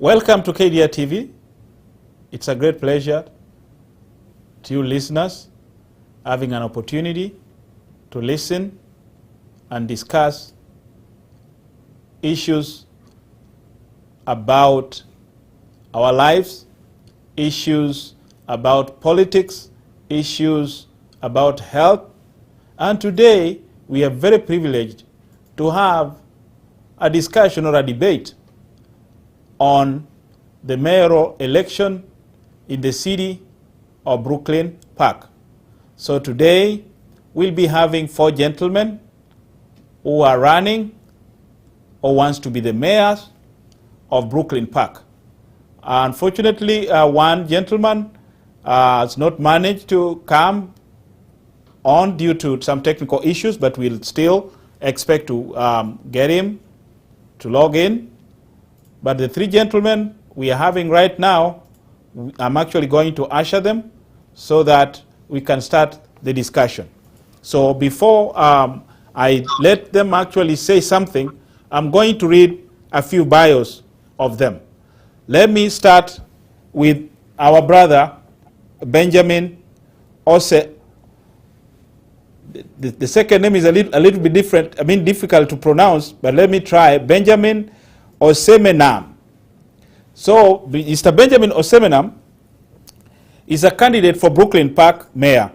Welcome to KDR TV. It's a great pleasure to you listeners having an opportunity to listen and discuss issues about our lives, issues about politics, issues about health. And today we are very privileged to have a discussion or a debate on the mayoral election in the city of Brooklyn Park. So today we'll be having 4 gentlemen who are running or wants to be the mayors of Brooklyn Park. Unfortunately, one gentleman has not managed to come on due to some technical issues, but we'll still expect to get him to log in. But the 3 gentlemen we are having right now, I'm actually going to usher them so that we can start the discussion. So before I let them actually say something, I'm going to read a few bios of them. Let me start with our brother, Benjamin Ose. The second name is a little bit different, difficult to pronounce, but let me try. Benjamin Osemenam. So, Mr. Benjamin Osemenam is a candidate for Brooklyn Park mayor.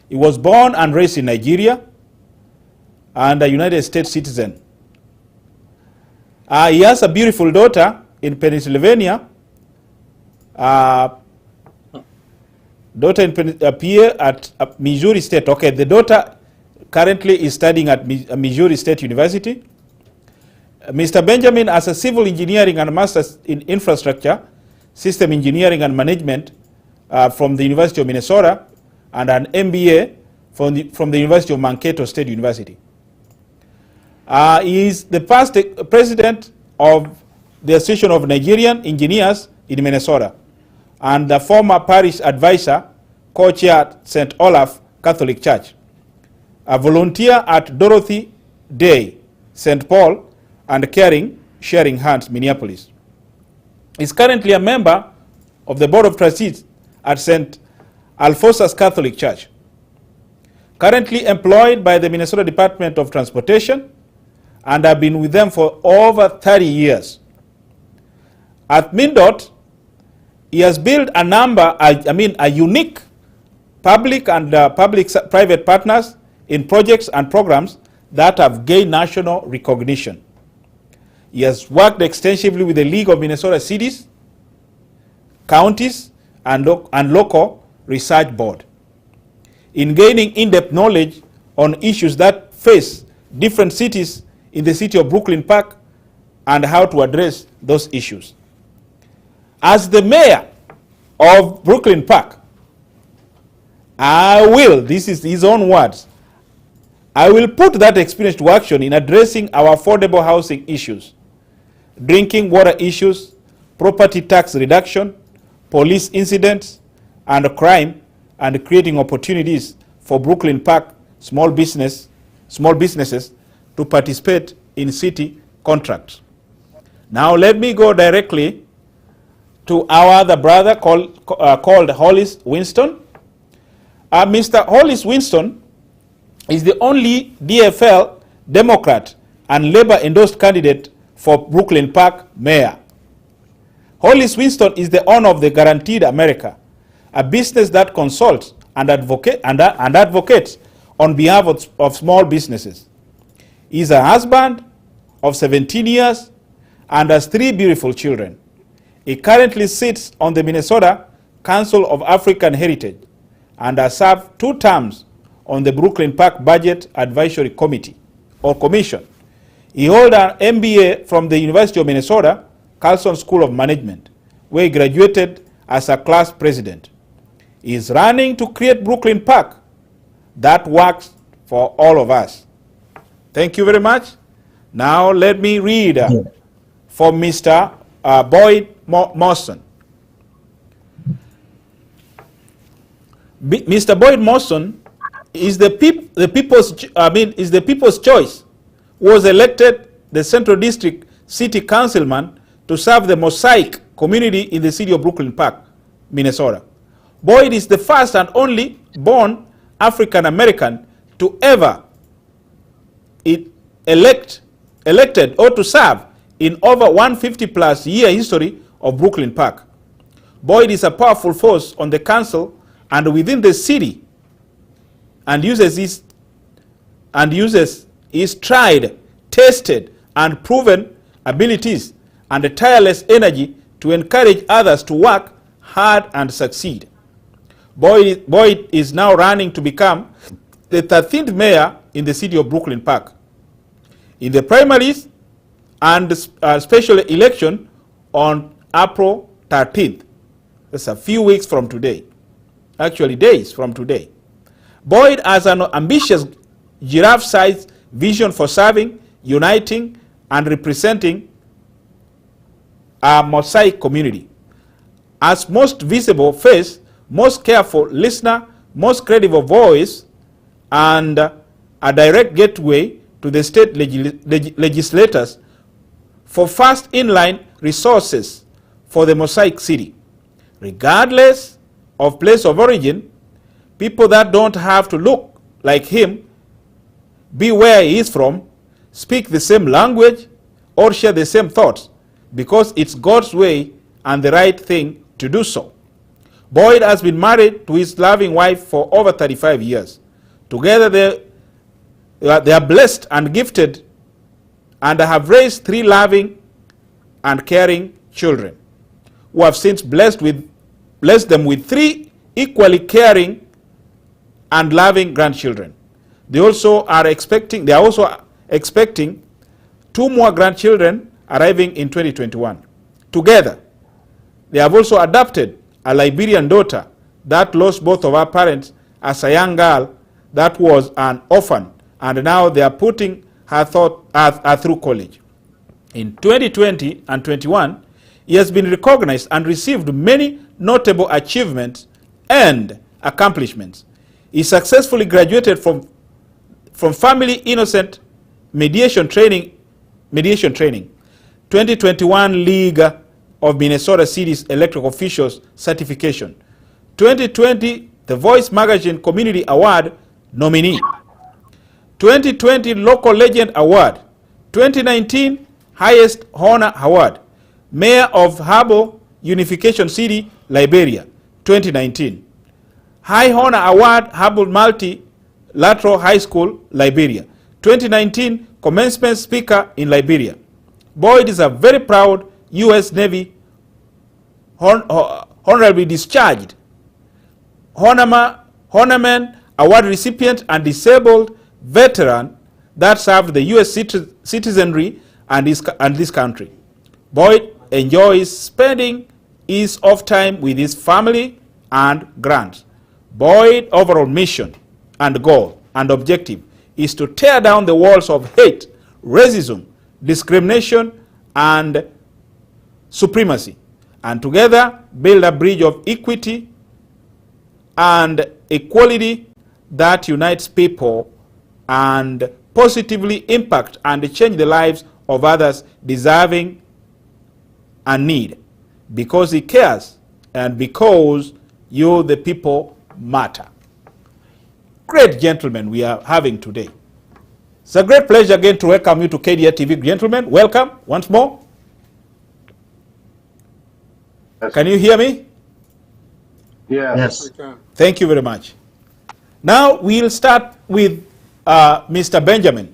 He was born and raised in Nigeria and a United States citizen. He has a beautiful daughter in Pennsylvania. Daughter in Pierre at Missouri State. Okay, the daughter currently is studying at Missouri State University. Mr. Benjamin has a civil engineering and a master's in infrastructure, system engineering and management from the University of Minnesota, and an MBA from the University of Mankato State University. He is the past president of the Association of Nigerian Engineers in Minnesota, and the former parish advisor, co-chair at St. Olaf Catholic Church, a volunteer at Dorothy Day, St. Paul, and Caring, Sharing Hands, Minneapolis. He's currently a member of the Board of Trustees at St. Alphonsus Catholic Church. Currently employed by the Minnesota Department of Transportation, and I've been with them for over 30 years. At MnDOT, he has built a unique public and public-private partners in projects and programs that have gained national recognition. He has worked extensively with the League of Minnesota Cities, Counties, and local research board in gaining in-depth knowledge on issues that face different cities in the city of Brooklyn Park and how to address those issues. As the mayor of Brooklyn Park, this is his own words, I will put that experience to action in addressing our affordable housing issues, drinking water issues, property tax reduction, police incidents, and crime, and creating opportunities for Brooklyn Park small businesses to participate in city contracts. Now let me go directly to our other brother called Hollis Winston. Mr. Hollis Winston is the only DFL Democrat and Labor-endorsed candidate for Brooklyn Park mayor. Hollis Winston is the owner of the Guaranteed America, a business that consults and advocates on behalf of small businesses. He is a husband of 17 years and has 3 beautiful children. He currently sits on the Minnesota Council of African Heritage and has served 2 terms on the Brooklyn Park Budget Advisory Committee or Commission. He holds an MBA from the University of Minnesota Carlson School of Management, where he graduated as a class president. He is running to create Brooklyn Park that works for all of us. Thank you very much. Now let me read for Mr. Boyd Morrison. Mr. Boyd Morrison is the people's choice. Was elected the Central District City Councilman to serve the Mosaic community in the city of Brooklyn Park, Minnesota. Boyd is the first and only born African American to ever elected or to serve in over 150+ year history of Brooklyn Park. Boyd is a powerful force on the council and within the city, and uses his tried, tested, and proven abilities and tireless energy to encourage others to work hard and succeed. Boyd is now running to become the 13th mayor in the city of Brooklyn Park. In the primaries and special election on April 13th, that's a few weeks from today, actually days from today, Boyd has an ambitious giraffe-sized vision for serving, uniting, and representing a Mosaic community. As most visible face, most careful listener, most credible voice, and a direct gateway to the state legislators for first inline resources for the Mosaic city. Regardless of place of origin, people that don't have to look like him, be where he is from, speak the same language, or share the same thoughts, because it's God's way and the right thing to do so. Boyd has been married to his loving wife for over 35 years. Together they are blessed and gifted and have raised 3 loving and caring children, who have since blessed them with 3 equally caring and loving grandchildren. They are also expecting 2 more grandchildren arriving in 2021. Together, they have also adopted a Liberian daughter that lost both of her parents as a young girl that was an orphan, and now they are putting her through college. In 2020 and 21, he has been recognized and received many notable achievements and accomplishments. He successfully graduated from Family Innocent Mediation Training, 2021 League of Minnesota Cities Elected Officials Certification, 2020 The Voice Magazine Community Award nominee, 2020 Local Legend Award, 2019 Highest Honor Award, Mayor of Harbor Unification City, Liberia, 2019. High Honor Award, Harbor Multilateral High School, Liberia, 2019 Commencement Speaker in Liberia. Boyd is a very proud U.S. Navy honorably discharged Honorman Award recipient and disabled veteran that served the U.S. citizenry and this country. Boyd enjoys spending his off time with his family and grands. Boyd's overall mission and goal and objective is to tear down the walls of hate, racism, discrimination, and supremacy, and together build a bridge of equity and equality that unites people and positively impact and change the lives of others deserving and need, because he cares and because you, the people, matter. Great gentlemen we are having today. It's a great pleasure again to welcome you to KDR TV. Gentlemen, welcome once more. Yes. Can you hear me? Yes. Thank you very much. Now we'll start with Mr. Benjamin.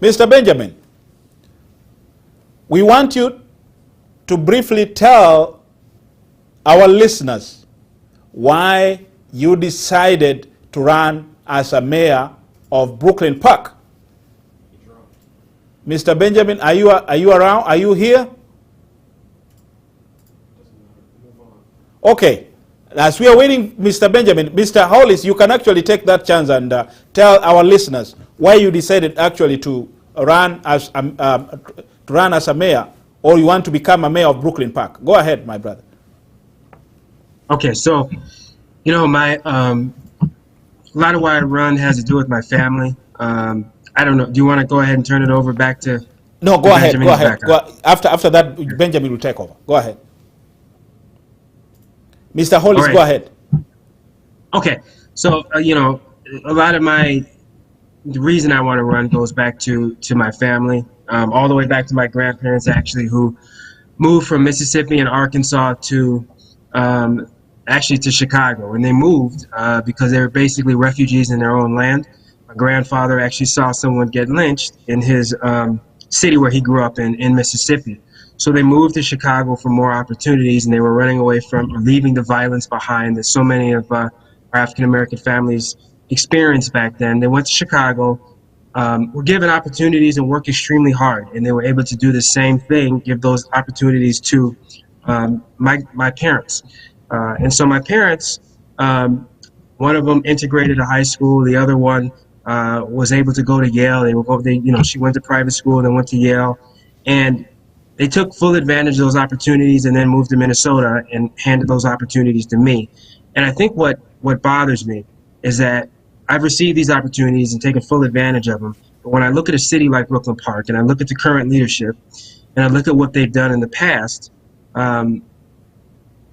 Mr. Benjamin, we want you to briefly tell our listeners why you decided to run as a mayor of Brooklyn Park. Mr. Benjamin, are you around? Are you here? Okay. As we are waiting, Mr. Benjamin, Mr. Hollis, you can actually take that chance and tell our listeners why you decided actually to run as a mayor, or you want to become a mayor of Brooklyn Park. Go ahead, my brother. Okay, so, you know, my a lot of why I run has to do with my family. I don't know. Do you want to go ahead and turn it over back to No, go ahead. Benjamin Go is back ahead. on. After that, Benjamin will take over. Go ahead. Mr. All Hollis, go right. ahead. Okay. So, a lot of the reason I want to run goes back to my family, all the way back to my grandparents, actually, who moved from Mississippi and Arkansas to um, actually to Chicago. And they moved because they were basically refugees in their own land. My grandfather actually saw someone get lynched in his city where he grew up in Mississippi. So they moved to Chicago for more opportunities, and they were running away from or leaving the violence behind that so many of our African American families experienced back then. They went to Chicago, were given opportunities and worked extremely hard, and they were able to do the same thing, give those opportunities to my parents. And so my parents, one of them integrated to high school, the other one was able to go to Yale. She went to private school, then went to Yale, and they took full advantage of those opportunities and then moved to Minnesota and handed those opportunities to me. And I think what bothers me is that I've received these opportunities and taken full advantage of them. But when I look at a city like Brooklyn Park and I look at the current leadership and I look at what they've done in the past, um,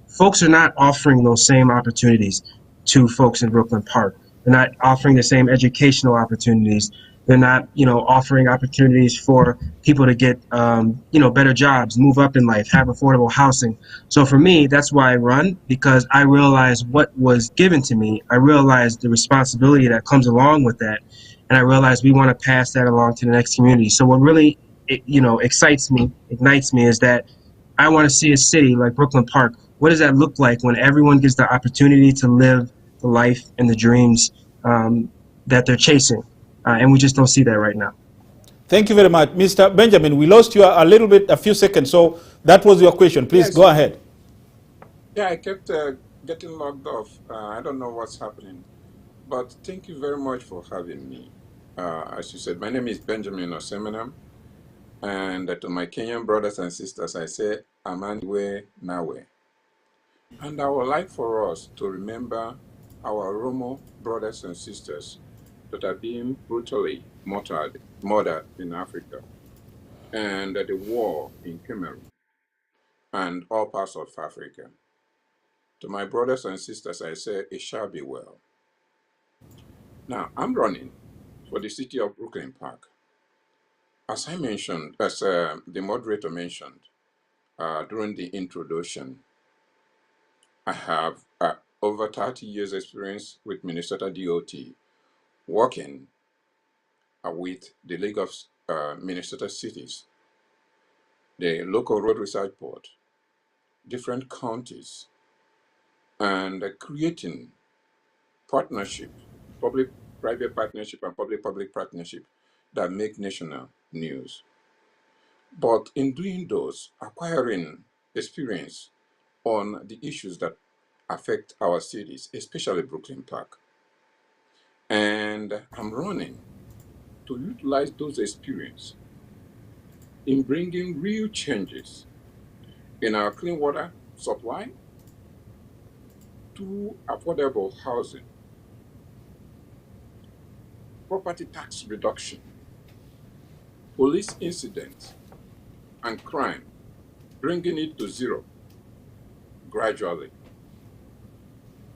folks are not offering those same opportunities to folks in Brooklyn Park. They're not offering the same educational opportunities. They're not, offering opportunities for people to get, better jobs, move up in life, have affordable housing. So for me, that's why I run, because I realize what was given to me. I realize the responsibility that comes along with that, and I realize we want to pass that along to the next community. So what really, excites me, ignites me, is that I want to see a city like Brooklyn Park. What does that look like when everyone gets the opportunity to live the life and the dreams that they're chasing? And we just don't see that right now. Thank you very much. Mr. Benjamin, we lost you a few seconds, so that was your question. Please Yes. go ahead. Yeah, I kept getting logged off. I don't know what's happening, but thank you very much for having me. As you said, my name is Benjamin Osemenam, and to my Kenyan brothers and sisters, I say, Amandiwe Nawe. And I would like for us to remember our Romo brothers and sisters that are being brutally murdered in Africa, and the war in Cameroon and all parts of Africa. To my brothers and sisters, I say, it shall be well. Now, I'm running for the city of Brooklyn Park. As I mentioned, as the moderator mentioned during the introduction, I have over 30 years experience with Minnesota DOT, working with the League of Minnesota Cities, the local road research board, different counties, and creating partnership, public-private partnership and public-public partnership that make national news. But in doing those, acquiring experience on the issues that affect our cities, especially Brooklyn Park. And I'm running to utilize those experience in bringing real changes in our clean water supply to affordable housing, property tax reduction, police incidents and crime, bringing it to zero gradually,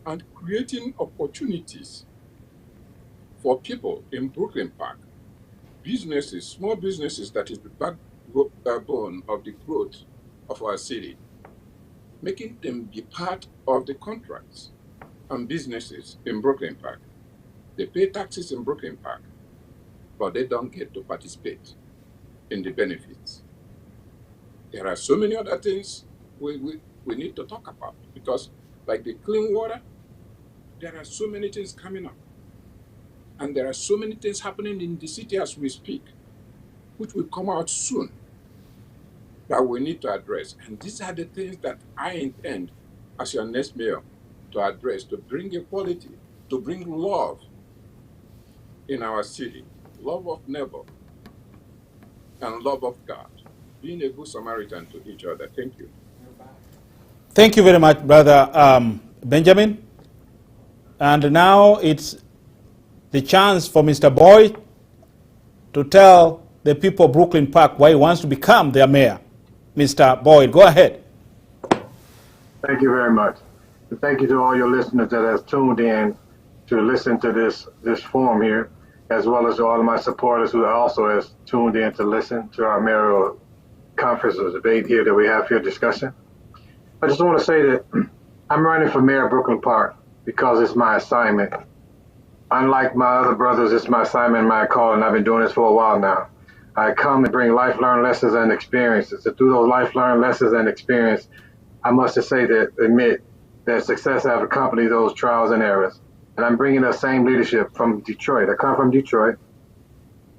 and creating opportunities for people in Brooklyn Park, businesses, small businesses that is the backbone of the growth of our city, making them be part of the contracts and businesses in Brooklyn Park. They pay taxes in Brooklyn Park, but they don't get to participate in the benefits. There are so many other things we need to talk about because, like the clean water, there are so many things coming up. And there are so many things happening in the city as we speak, which will come out soon that we need to address. And these are the things that I intend as your next mayor to address, to bring equality, to bring love in our city, love of neighbor and love of God, being a good Samaritan to each other. Thank you. Thank you very much, Brother Benjamin. And now it's the chance for Mr. Boyd to tell the people of Brooklyn Park why he wants to become their mayor. Mr. Boyd, go ahead. Thank you very much. And thank you to all your listeners that have tuned in to listen to this forum here, as well as to all of my supporters who also has tuned in to listen to our mayoral conference or debate here that we have here, discussion. I just want to say that I'm running for mayor of Brooklyn Park because it's my assignment. Unlike my other brothers, it's my assignment, my call, and I've been doing this for a while now. I come and bring life-learned lessons and experiences. And through those life-learned lessons and experience, I must just say that, admit that success have accompanied those trials and errors. And I'm bringing the same leadership from Detroit. I come from Detroit,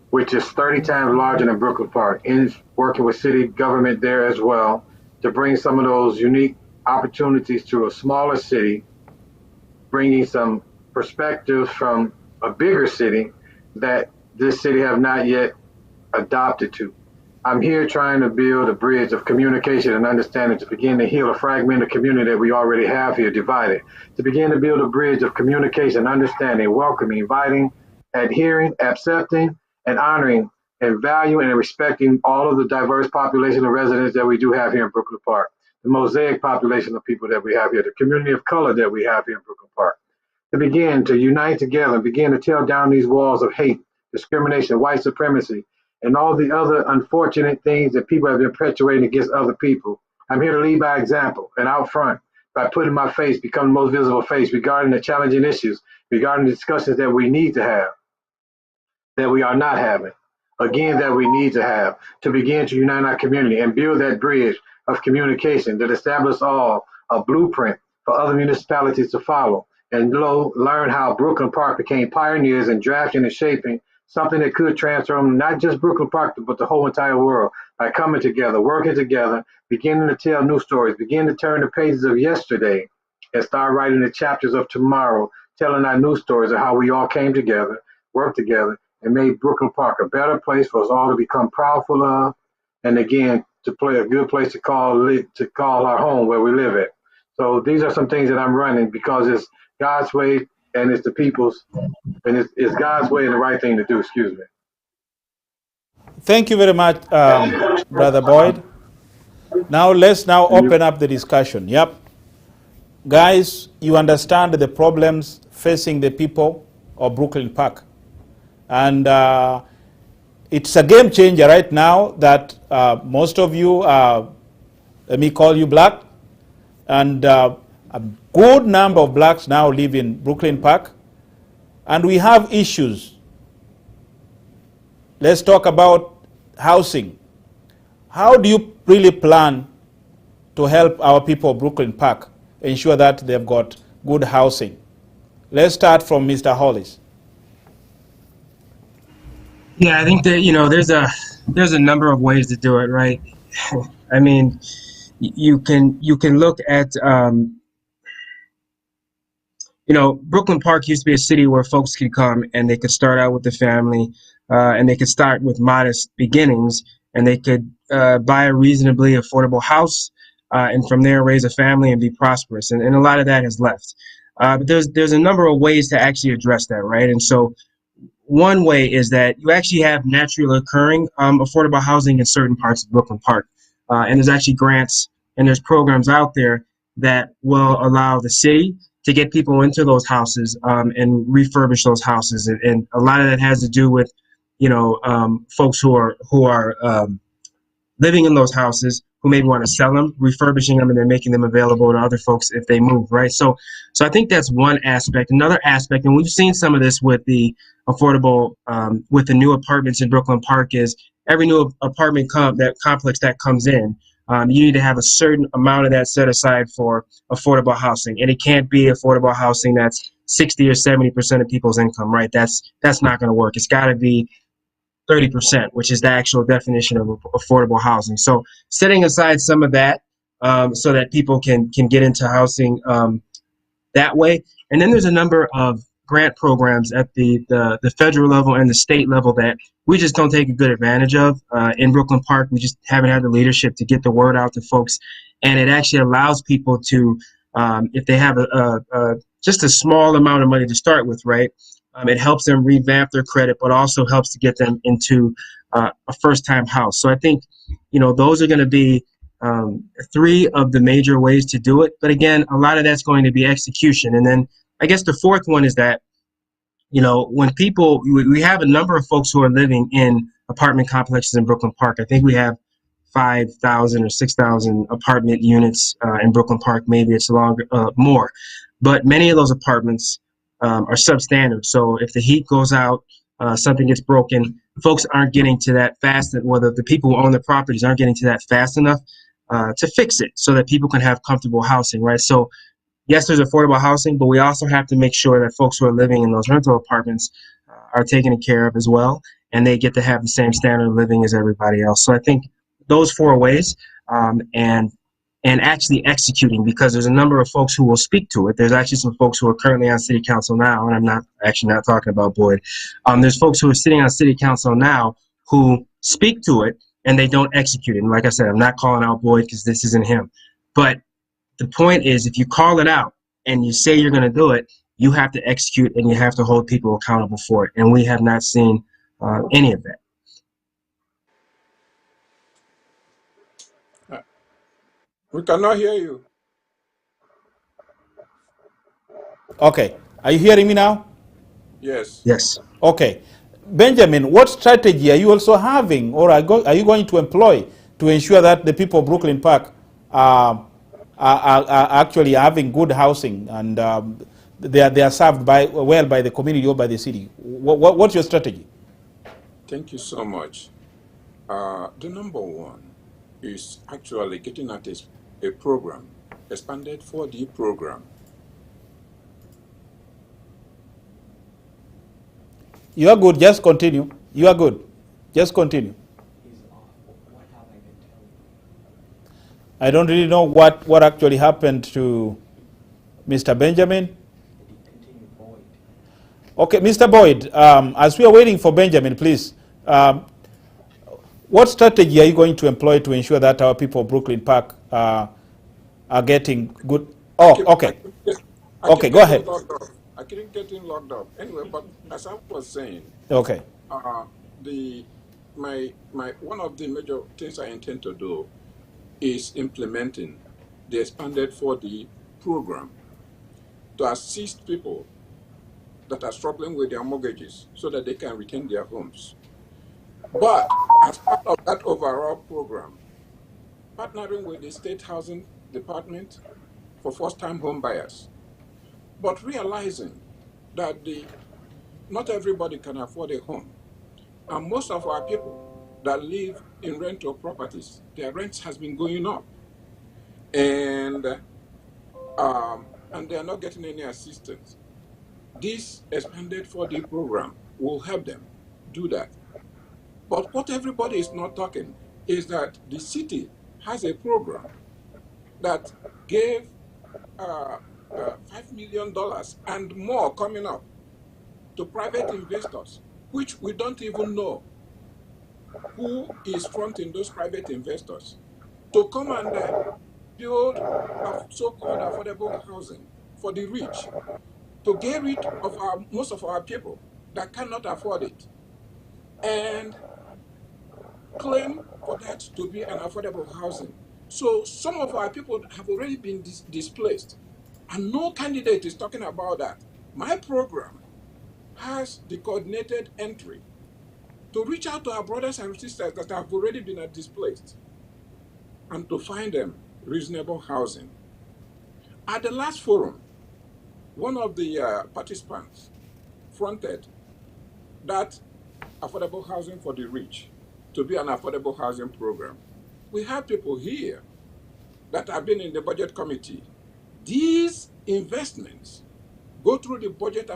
which is 30 times larger than Brooklyn Park, in working with city government there as well, to bring some of those unique opportunities to a smaller city, bringing some perspectives from a bigger city that this city have not yet adopted to. I'm here trying to build a bridge of communication and understanding to begin to heal a fragmented community that we already have here divided, to begin to build a bridge of communication, understanding, welcoming, inviting, adhering, accepting, and honoring, and valuing and respecting all of the diverse population of residents that we do have here in Brooklyn Park, the mosaic population of people that we have here, the community of color that we have here in Brooklyn Park, to begin to unite together and begin to tear down these walls of hate, discrimination, white supremacy, and all the other unfortunate things that people have been perpetuating against other people. I'm here to lead by example and out front by putting my face, becoming the most visible face regarding the challenging issues, regarding the discussions that we need to have, that we are not having, again, that we need to have, to begin to unite our community and build that bridge of communication that establish all a blueprint for other municipalities to follow, and learn how Brooklyn Park became pioneers in drafting and shaping something that could transform not just Brooklyn Park, but the whole entire world by coming together, working together, beginning to tell new stories, begin to turn the pages of yesterday and start writing the chapters of tomorrow, telling our new stories of how we all came together, worked together, and made Brooklyn Park a better place for us all to become proudful of, and again, to play a good place to call our home where we live at. So these are some things that I'm running because it's God's way and it's the people's, and it's God's way and the right thing to do, excuse me. Thank you very much, Brother Boyd. Now let's open up the discussion. Yep. Guys, you understand the problems facing the people of Brooklyn Park. And it's a game changer right now that most of you, let me call you black, and a good number of blacks now live in Brooklyn Park. And we have issues. Let's talk about housing. How do you really plan to help our people of Brooklyn Park ensure that they've got good housing? Let's start from Mr. Hollis. Yeah, I think that there's a number of ways to do it, right? I mean, you can look at Brooklyn Park used to be a city where folks could come and they could start out with the family, and they could start with modest beginnings, and they could buy a reasonably affordable house, and from there raise a family and be prosperous. And a lot of that has left. But there's a number of ways to actually address that, right? And so one way is that you actually have naturally occurring affordable housing in certain parts of Brooklyn Park. And there's actually grants and there's programs out there that will allow the city to get people into those houses and refurbish those houses. And a lot of that has to do with, folks who are living in those houses who maybe want to sell them, refurbishing them, and then making them available to other folks if they move, right? So I think that's one aspect. Another aspect, and we've seen some of this with the affordable, with the new apartments in Brooklyn Park, is every new apartment complex that comes in, you need to have a certain amount of that set aside for affordable housing. And it can't be affordable housing that's 60 or 70% of people's income, right? That's not going to work. It's got to be 30%, which is the actual definition of affordable housing. So setting aside some of that so that people can get into housing that way. And then there's a number of grant programs at the federal level and the state level that we just don't take a good advantage of. In Brooklyn Park, we just haven't had the leadership to get the word out to folks. And it actually allows people to, if they have just a small amount of money to start with, right, It helps them revamp their credit, but also helps to get them into a first-time house. So I think, those are going to be three of the major ways to do it. But again, a lot of that's going to be execution. And then I guess the fourth one is that, when we have a number of folks who are living in apartment complexes in Brooklyn Park. I think we have 5,000 or 6,000 apartment units in Brooklyn Park. Maybe it's more, but many of those apartments are substandard. So if the heat goes out, something gets broken, folks aren't getting to that fast. Whether the people who own the properties aren't getting to that fast enough to fix it, so that people can have comfortable housing, right? So yes, there's affordable housing, but we also have to make sure that folks who are living in those rental apartments are taken care of as well, and they get to have the same standard of living as everybody else. So I think those four ways, and actually executing, because there's a number of folks who will speak to it. There's actually some folks who are currently on city council now, and I'm not talking about Boyd. There's folks who are sitting on city council now who speak to it and they don't execute it. And like I said, I'm not calling out Boyd because this isn't him. But the point is, if you call it out and you say you're going to do it, you have to execute and you have to hold people accountable for it. And we have not seen any of that. We cannot hear you. Okay. Are you hearing me now? Yes. Yes. Okay. Benjamin, what strategy are you also having, or are you going to employ to ensure that the people of Brooklyn Park are actually having good housing and they are served well by the community or by the city? What's your strategy? Thank you so much. The number one is actually getting at a program, expanded 4D program. You are good. Just continue. You are good. Just continue. I don't really know what actually happened to Mr. Benjamin. Okay, Mr. Boyd, as we are waiting for Benjamin, please, what strategy are you going to employ to ensure that our people of Brooklyn Park are getting good? Oh, okay. Okay, go ahead. I couldn't get in locked up. Anyway, but as I was saying, Okay. One of the major things I intend to do is implementing the expanded 4D program to assist people that are struggling with their mortgages so that they can retain their homes. But as part of that overall program, partnering with the State Housing Department for first-time home buyers, but realizing that not everybody can afford a home. And most of our people that live in rental properties, their rents has been going up. And they are not getting any assistance. This expanded 4D program will help them do that. But what everybody is not talking is that the city has a program that gave $5 million and more coming up to private investors, which we don't even know who is fronting those private investors, to come and build so-called affordable housing for the rich, to get rid of most of our people that cannot afford it, and claim for that to be an affordable housing. So some of our people have already been displaced, and no candidate is talking about that. My program has the coordinated entry to reach out to our brothers and sisters that have already been displaced and to find them reasonable housing. At the last forum, one of the participants fronted that affordable housing for the rich to be an affordable housing program. We have people here that have been in the budget committee. These investments go through the budget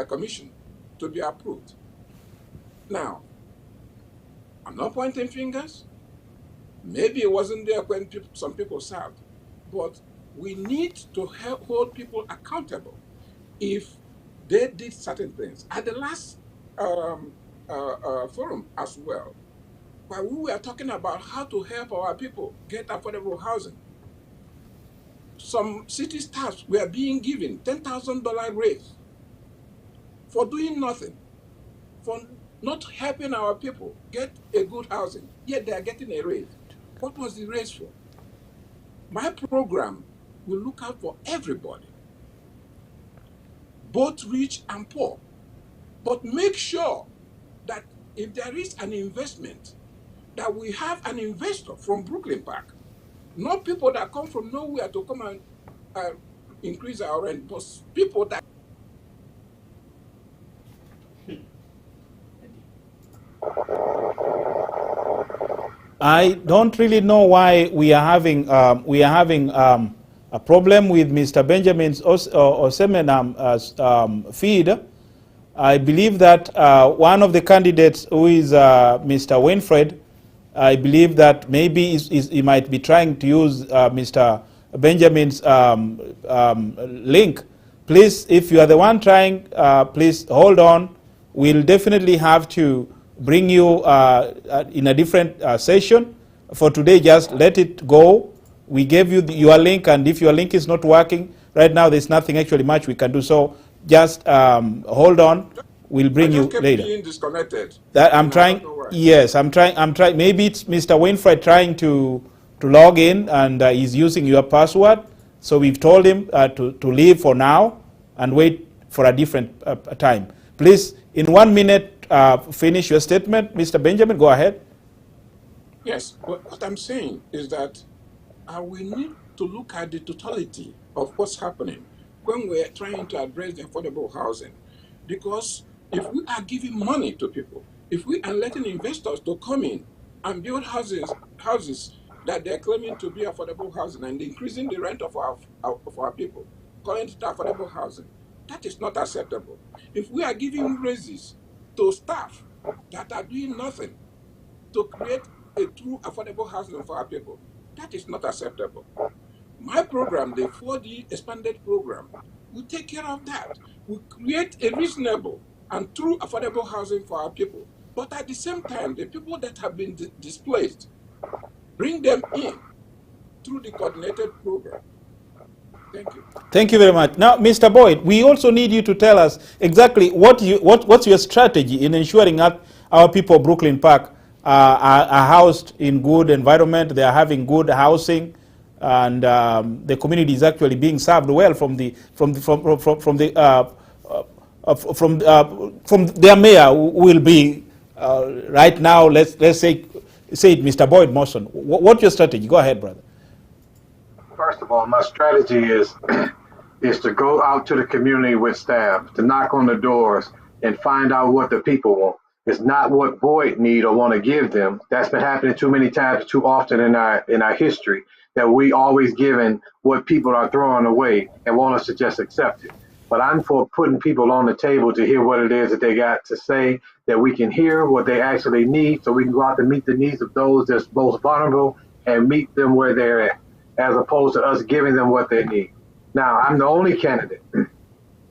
commission to be approved. Now, I'm not pointing fingers. Maybe it wasn't there when some people served, but we need to hold people accountable if they did certain things. At the last forum as well, while we were talking about how to help our people get affordable housing, some city staffs were being given $10,000 raise for doing nothing, for not helping our people get a good housing, yet they are getting a raise. What was the raise for? My program will look out for everybody, both rich and poor, but make sure that if there is an investment, that we have an investor from Brooklyn Park, not people that come from nowhere to come and increase our rent, but people that I don't really know why we are having a problem with Mr. Benjamin's Osemenam feed. I believe that one of the candidates, who is Mr. Winfred, I believe that maybe he might be trying to use Mr. Benjamin's link. Please, if you are the one trying, please hold on. We'll definitely have to bring you in a different session. For today, just let it go. We gave you your link, and if your link is not working right now, there's nothing actually much we can do. So just hold on. We'll bring you later. being disconnected. That I'm trying. Yes, I'm trying. Maybe it's Mr. Winfred trying to log in, and he's using your password. So we've told him to leave for now and wait for a different time. Please, in 1 minute, finish your statement, Mr. Benjamin. Go ahead. Yes, but what I'm saying is that we need to look at the totality of what's happening when we're trying to address the affordable housing. Because if we are giving money to people, if we are letting investors to come in and build houses that they're claiming to be affordable housing and increasing the rent of our people, calling it affordable housing, that is not acceptable. If we are giving raises to staff that are doing nothing to create a true affordable housing for our people, that is not acceptable. My program, the 4D expanded program, will take care of that. We create a reasonable and true affordable housing for our people. But at the same time, the people that have been displaced, bring them in through the coordinated program. Thank you. Thank you very much. Now, Mr. Boyd, we also need you to tell us exactly what's your strategy in ensuring that our people of Brooklyn Park are housed in good environment, they are having good housing, and the community is actually being served well from their mayor, who will be right now. Let's say it, Mr. Boyd Morrison. What's your strategy? Go ahead, brother. First of all, my strategy is to go out to the community with staff, to knock on the doors and find out what the people want. It's not what Boyd need or want to give them. That's been happening too many times, too often in our history, that we always given what people are throwing away and want us to just accept it. But I'm for putting people on the table to hear what it is that they got to say, that we can hear what they actually need, so we can go out and meet the needs of those that's most vulnerable and meet them where they're at, as opposed to us giving them what they need. Now, I'm the only candidate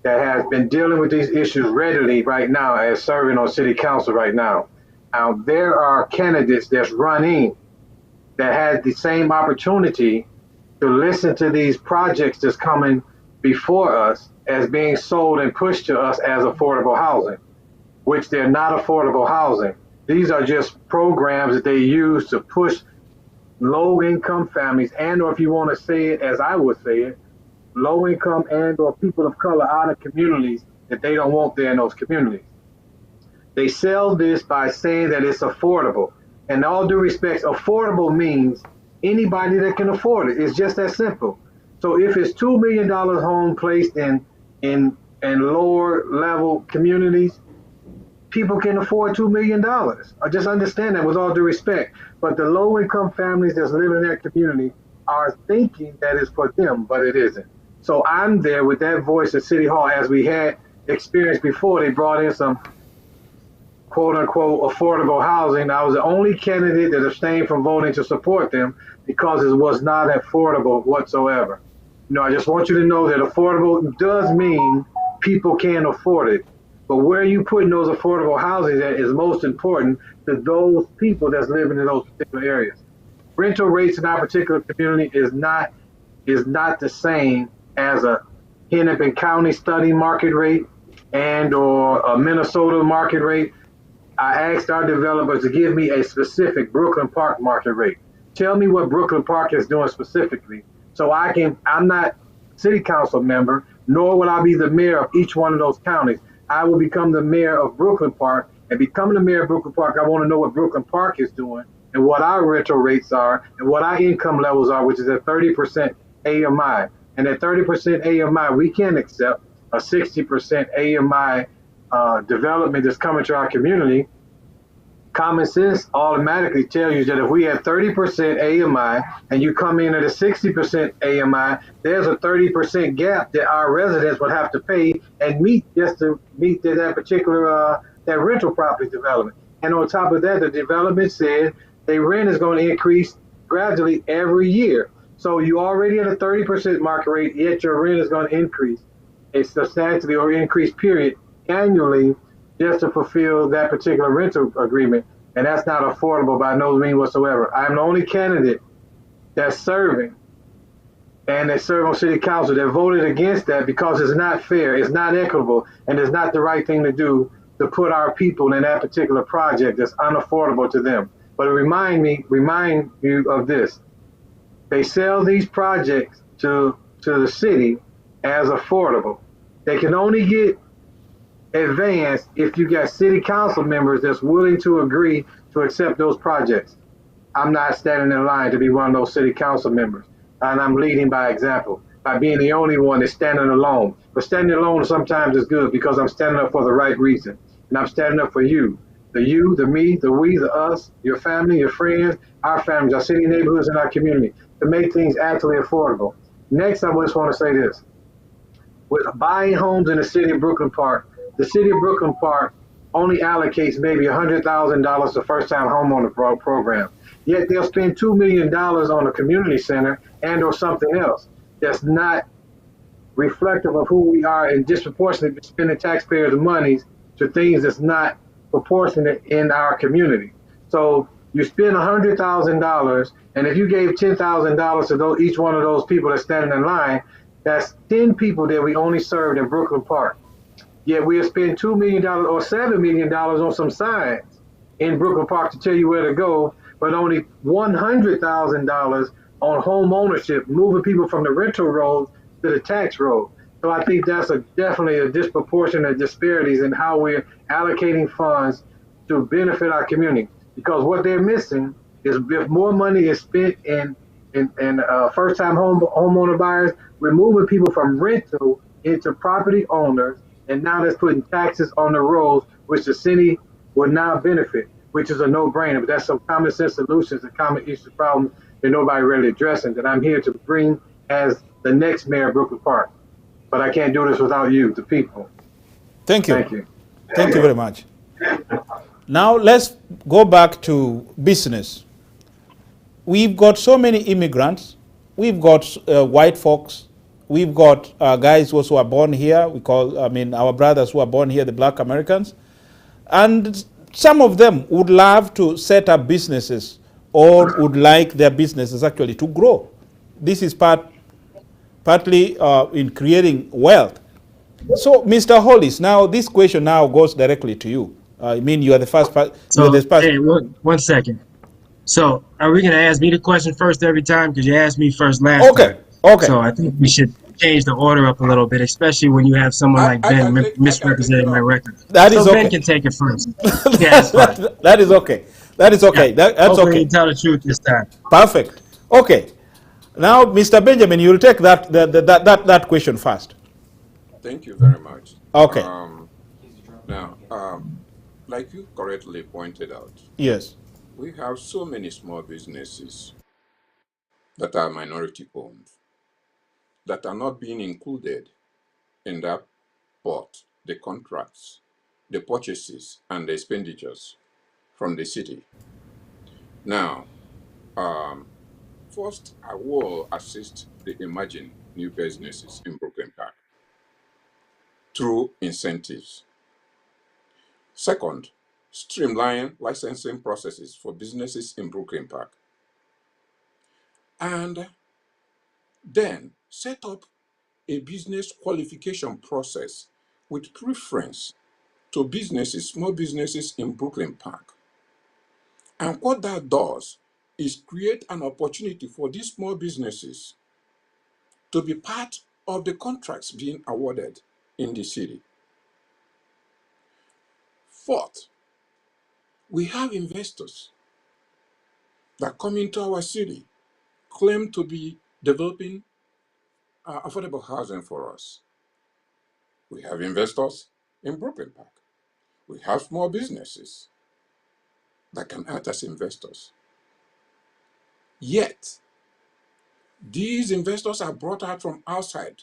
that has been dealing with these issues readily right now as serving on city council right now. Now, there are candidates that's running that had the same opportunity to listen to these projects that's coming before us as being sold and pushed to us as affordable housing, which they're not affordable housing. These are just programs that they use to push low-income families, and or if you want to say it as I would say it, low-income and or people of color out of communities that they don't want there in those communities. They sell this by saying that it's affordable. And all due respect, affordable means anybody that can afford it. It's just that simple. So if it's $2 million home placed in lower level communities, people can afford $2 million. I just understand that with all due respect. But the low income families that's living in that community are thinking that it's for them, but it isn't. So I'm there with that voice at City Hall, as we had experienced before. They brought in some quote unquote affordable housing. I was the only candidate that abstained from voting to support them because it was not affordable whatsoever. I just want you to know that affordable does mean people can afford it. But where you putting those affordable houses at is most important to those people that's living in those particular areas. Rental rates in our particular community is not the same as a Hennepin County study market rate and or a Minnesota market rate. I asked our developers to give me a specific Brooklyn Park market rate. Tell me what Brooklyn Park is doing specifically, so I'm not city council member, nor will I be the mayor of each one of those counties. I will become the mayor of Brooklyn Park, and becoming the mayor of Brooklyn Park, I want to know what Brooklyn Park is doing and what our rental rates are and what our income levels are, which is at 30% AMI. And at 30% AMI, we can accept a 60% AMI development that's coming to our community. Common sense automatically tells you that if we have 30% AMI and you come in at a 60% AMI, there's a 30% gap that our residents would have to pay and meet just to meet that particular that rental property development. And on top of that, the development said their rent is going to increase gradually every year. So you already at a 30% market rate, yet your rent is going to increase a substantially or increase period annually just to fulfill that particular rental agreement. And that's not affordable by no means whatsoever. I'm the only candidate that's serving and they serve on city council that voted against that because it's not fair, it's not equitable, and it's not the right thing to do to put our people in that particular project that's unaffordable to them. But remind you of this. They sell these projects to the city as affordable. They can only get advanced if you got city council members that's willing to agree to accept those projects. I'm not standing in line to be one of those city council members, and I'm leading by example by being the only one that's standing alone. But standing alone sometimes is good because I'm standing up for the right reason, and I'm standing up for you, the me, the we, the us, your family, your friends, our families, our city neighborhoods, and our community to make things actually affordable. Next, I just want to say this: with buying homes in the city of Brooklyn Park, the city of Brooklyn Park only allocates maybe $100,000 to first-time homeowner program. Yet they'll spend $2 million on a community center and or something else that's not reflective of who we are and disproportionately spending taxpayers' money to things that's not proportionate in our community. So you spend $100,000, and if you gave $10,000 to each one of those people that's standing in line, that's 10 people that we only served in Brooklyn Park. Yet we'll spend $2 million or $7 million on some signs in Brooklyn Park to tell you where to go, but only $100,000 on home ownership, moving people from the rental road to the tax road. So I think that's definitely a disproportionate disparities in how we're allocating funds to benefit our community. Because what they're missing is if more money is spent in first-time homeowner buyers, we're moving people from rental into property owners, and now that's putting taxes on the roads, which the city would now benefit, which is a no-brainer. But that's some common sense solutions and common issue problems that nobody really addressing that I'm here to bring as the next mayor of Brooklyn Park. But I can't do this without you, the people. Thank you. Thank you. Thank you very much. Now let's go back to business. We've got so many immigrants. We've got white folks. We've got guys who are born here. Our brothers who are born here, the black Americans. And some of them would love to set up businesses or would like their businesses actually to grow. This is partly in creating wealth. So, Mr. Hollis, now this question now goes directly to you. You are the first person. Hey, one second. So, are we going to ask me the question first every time? Because you asked me first last time. Okay. So, I think we should change the order up a little bit, especially when you have someone like Ben misrepresenting my record. That is okay. Ben can take it first. Yeah, that's fine. That is okay. That's Hopefully okay. you tell the truth this time. Perfect. Okay. Now, Mr. Benjamin, you'll take that question first. Thank you very much. Okay. Now, like you correctly pointed out, yes, we have so many small businesses that are minority owned that are not being included in that pot, the contracts, the purchases, and the expenditures from the city. Now, first, I will assist the emerging new businesses in Brooklyn Park through incentives. Second, streamline licensing processes for businesses in Brooklyn Park. And then set up a business qualification process with preference to businesses, small businesses in Brooklyn Park. And what that does is create an opportunity for these small businesses to be part of the contracts being awarded in the city. Fourth, we have investors that come into our city, claim to be developing affordable housing for us. We have investors in Brooklyn Park. We have small businesses that can act as investors. Yet, these investors are brought out from outside,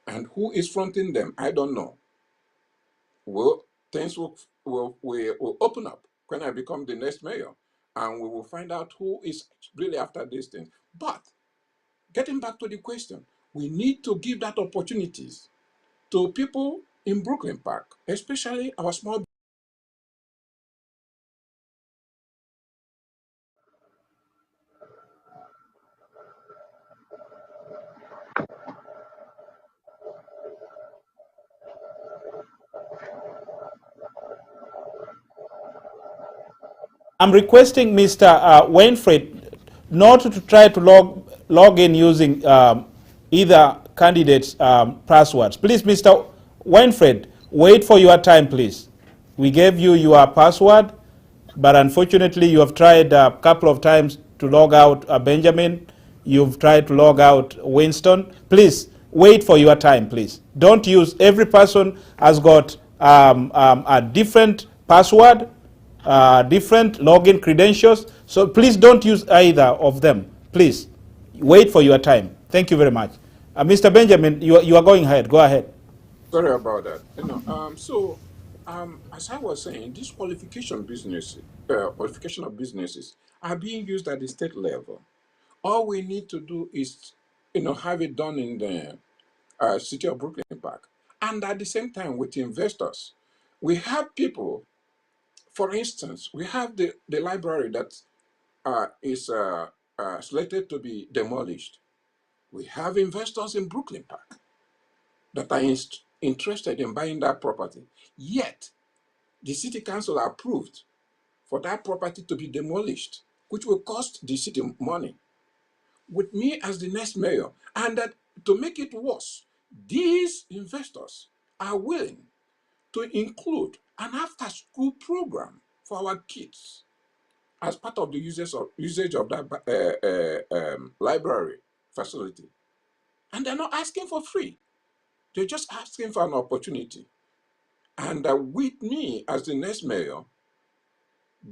and who is fronting them, I don't know. Well, things will open up when I become the next mayor, and we will find out who is really after these things. But getting back to the question, we need to give that opportunities to people in Brooklyn Park, especially our small. I'm requesting Mr. Wainfred not to try to log in using either candidate's passwords. Please, Mr. Wainfred, wait for your time, please. We gave you your password, but unfortunately you have tried a couple of times to log out Benjamin. You've tried to log out Winston. Please, wait for your time, please. Don't use, every person has got a different password, different login credentials. So please don't use either of them. Please wait for your time. Thank you very much. Mr. Benjamin, you are going ahead. Go ahead. Sorry about that. As I was saying, this qualification of businesses are being used at the state level. All we need to do is, have it done in the city of Brooklyn Park, and at the same time with investors. We have people. For instance, we have the library that is slated to be demolished. We have investors in Brooklyn Park that are interested in buying that property. Yet, the city council approved for that property to be demolished, which will cost the city money. With me as the next mayor, and that to make it worse, these investors are willing to include an after-school program for our kids as part of the usage of that library facility. And they're not asking for free. They're just asking for an opportunity. And with me as the next mayor,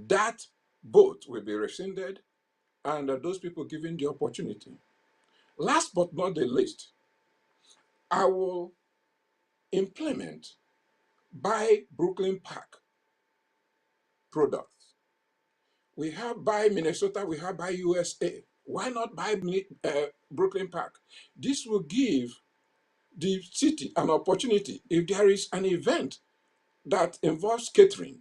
that vote will be rescinded and those people given the opportunity. Last but not the least, I will implement Buy Brooklyn Park products. We have Buy Minnesota, we have Buy USA. Why not Buy Brooklyn Park? This will give the city an opportunity. If there is an event that involves catering,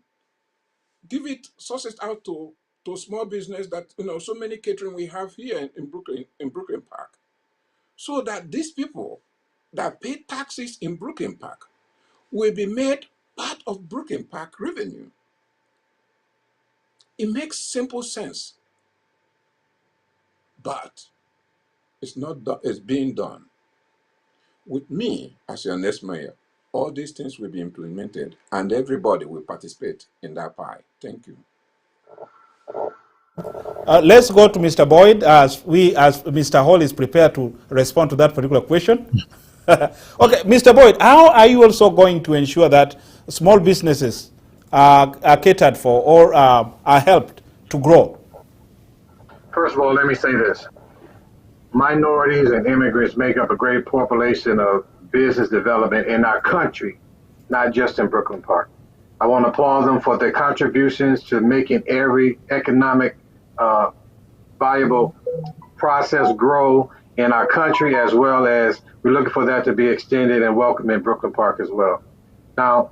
give it, source it out to small business that, so many catering we have here in Brooklyn Park. So that these people that pay taxes in Brooklyn Park will be made part of Brooklyn Park revenue. It makes simple sense, but it's being done. With me as your next mayor, all these things will be implemented and everybody will participate in that pie. Thank you. Let's go to Mr. Boyd as Mr. Hall is prepared to respond to that particular question. Okay, Mr. Boyd, how are you also going to ensure that small businesses are catered for or are helped to grow? First of all, let me say this. Minorities and immigrants make up a great population of business development in our country, not just in Brooklyn Park. I want to applaud them for their contributions to making every economic viable process grow in our country, as well as we're looking for that to be extended and welcome in Brooklyn Park as well. Now,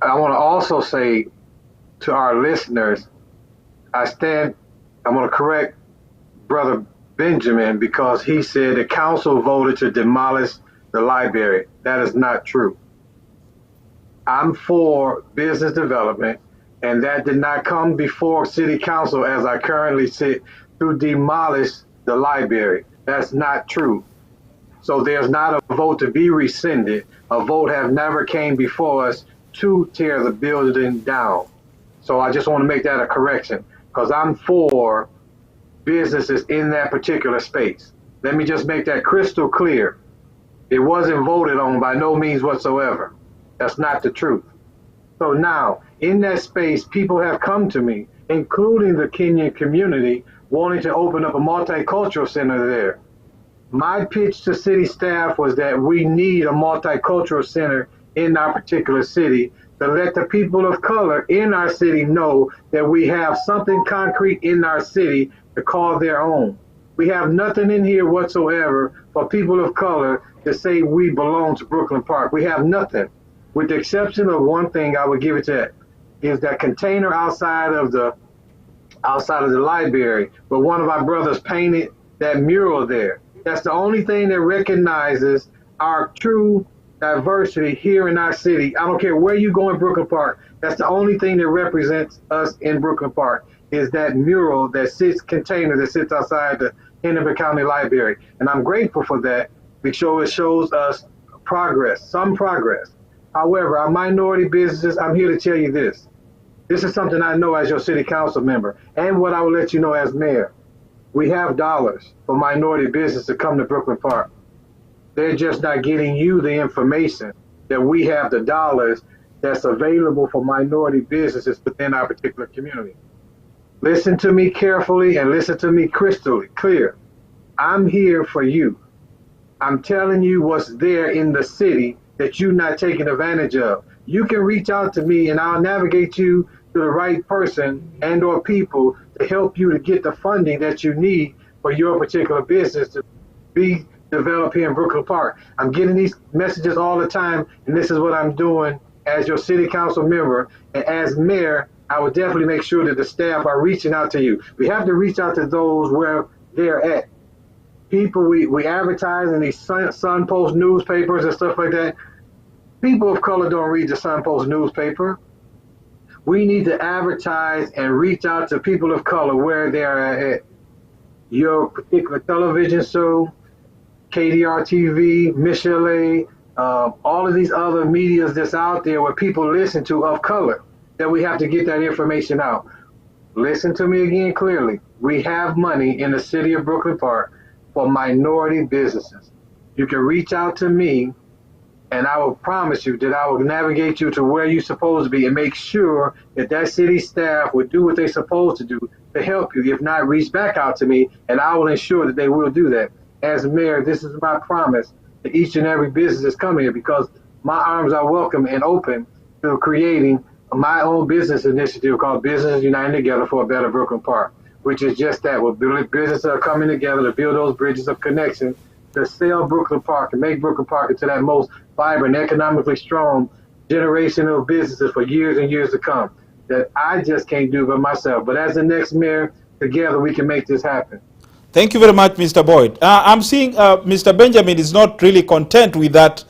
I want to also say to our listeners, I want to correct Brother Benjamin because he said the council voted to demolish the library. That is not true. I'm for business development, and that did not come before city council as I currently sit to demolish the library. That's not true. So there's not a vote to be rescinded. A vote have never came before us to tear the building down. So I just want to make that a correction because I'm for businesses in that particular space. Let me just make that crystal clear. It wasn't voted on by no means whatsoever. That's not the truth. So now, in that space, people have come to me, including the Kenyan community, wanting to open up a multicultural center there. My pitch to city staff was that we need a multicultural center in our particular city to let the people of color in our city know that we have something concrete in our city to call their own. We have nothing in here whatsoever for people of color to say we belong to Brooklyn Park. We have nothing, with the exception of one thing I would give it to that, is that container outside of the library, but one of our brothers painted that mural there. That's the only thing that recognizes our true diversity here in our city. I don't care where you go in Brooklyn Park. That's the only thing that represents us in Brooklyn Park is that mural that container that sits outside the Hennepin County Library. And I'm grateful for that because it shows us progress, some progress. However, our minority businesses, I'm here to tell you this. This is something I know as your city council member and what I will let you know as mayor. We have dollars for minority business to come to Brooklyn Park. They're just not getting you the information that we have the dollars that's available for minority businesses within our particular community. Listen to me carefully and listen to me crystal clear. I'm here for you. I'm telling you what's there in the city that you're not taking advantage of. You can reach out to me and I'll navigate you to the right person and or people to help you to get the funding that you need for your particular business to be developed here in Brooklyn Park. I'm getting these messages all the time, and this is what I'm doing as your city council member. And as mayor, I would definitely make sure that the staff are reaching out to you. We have to reach out to those where they're at. People, we advertise in these Sun Post newspapers and stuff like that. People of color don't read the Sun Post newspaper. We need to advertise and reach out to people of color where they're at. Your particular television show, KDR TV, Michelle A, all of these other medias that's out there where people listen to of color, that we have to get that information out. Listen to me again clearly. We have money in the city of Brooklyn Park for minority businesses. You can reach out to me and I will promise you that I will navigate you to where you're supposed to be and make sure that that city staff will do what they're supposed to do to help you. If not, reach back out to me and I will ensure that they will do that. As mayor, this is my promise to each and every business that's coming here because my arms are welcome and open to creating my own business initiative called Businesses United Together for a Better Brooklyn Park, which is just that. We're building businesses are coming together to build those bridges of connection to sell Brooklyn Park and make Brooklyn Park into that most vibrant, economically strong generation of businesses for years and years to come that I just can't do by myself. But as the next mayor, together we can make this happen. Thank you very much, Mr. Boyd. I'm seeing Mr. Benjamin is not really content with that,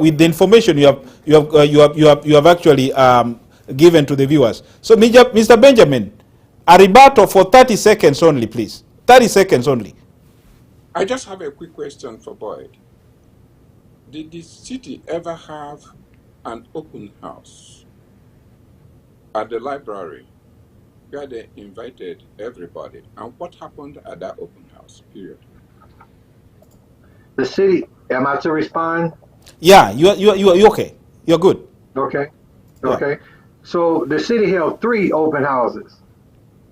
with the information you have actually given to the viewers. So, Mr. Benjamin, a rebuttal for 30 seconds only, please. 30 seconds only. I just have a quick question for Boyd. Did the city ever have an open house at the library where they invited everybody? And what happened at that open house, period? The city, am I to respond? Yeah, you're okay. You're good. Okay. Yeah. Okay. So the city held 3 open houses.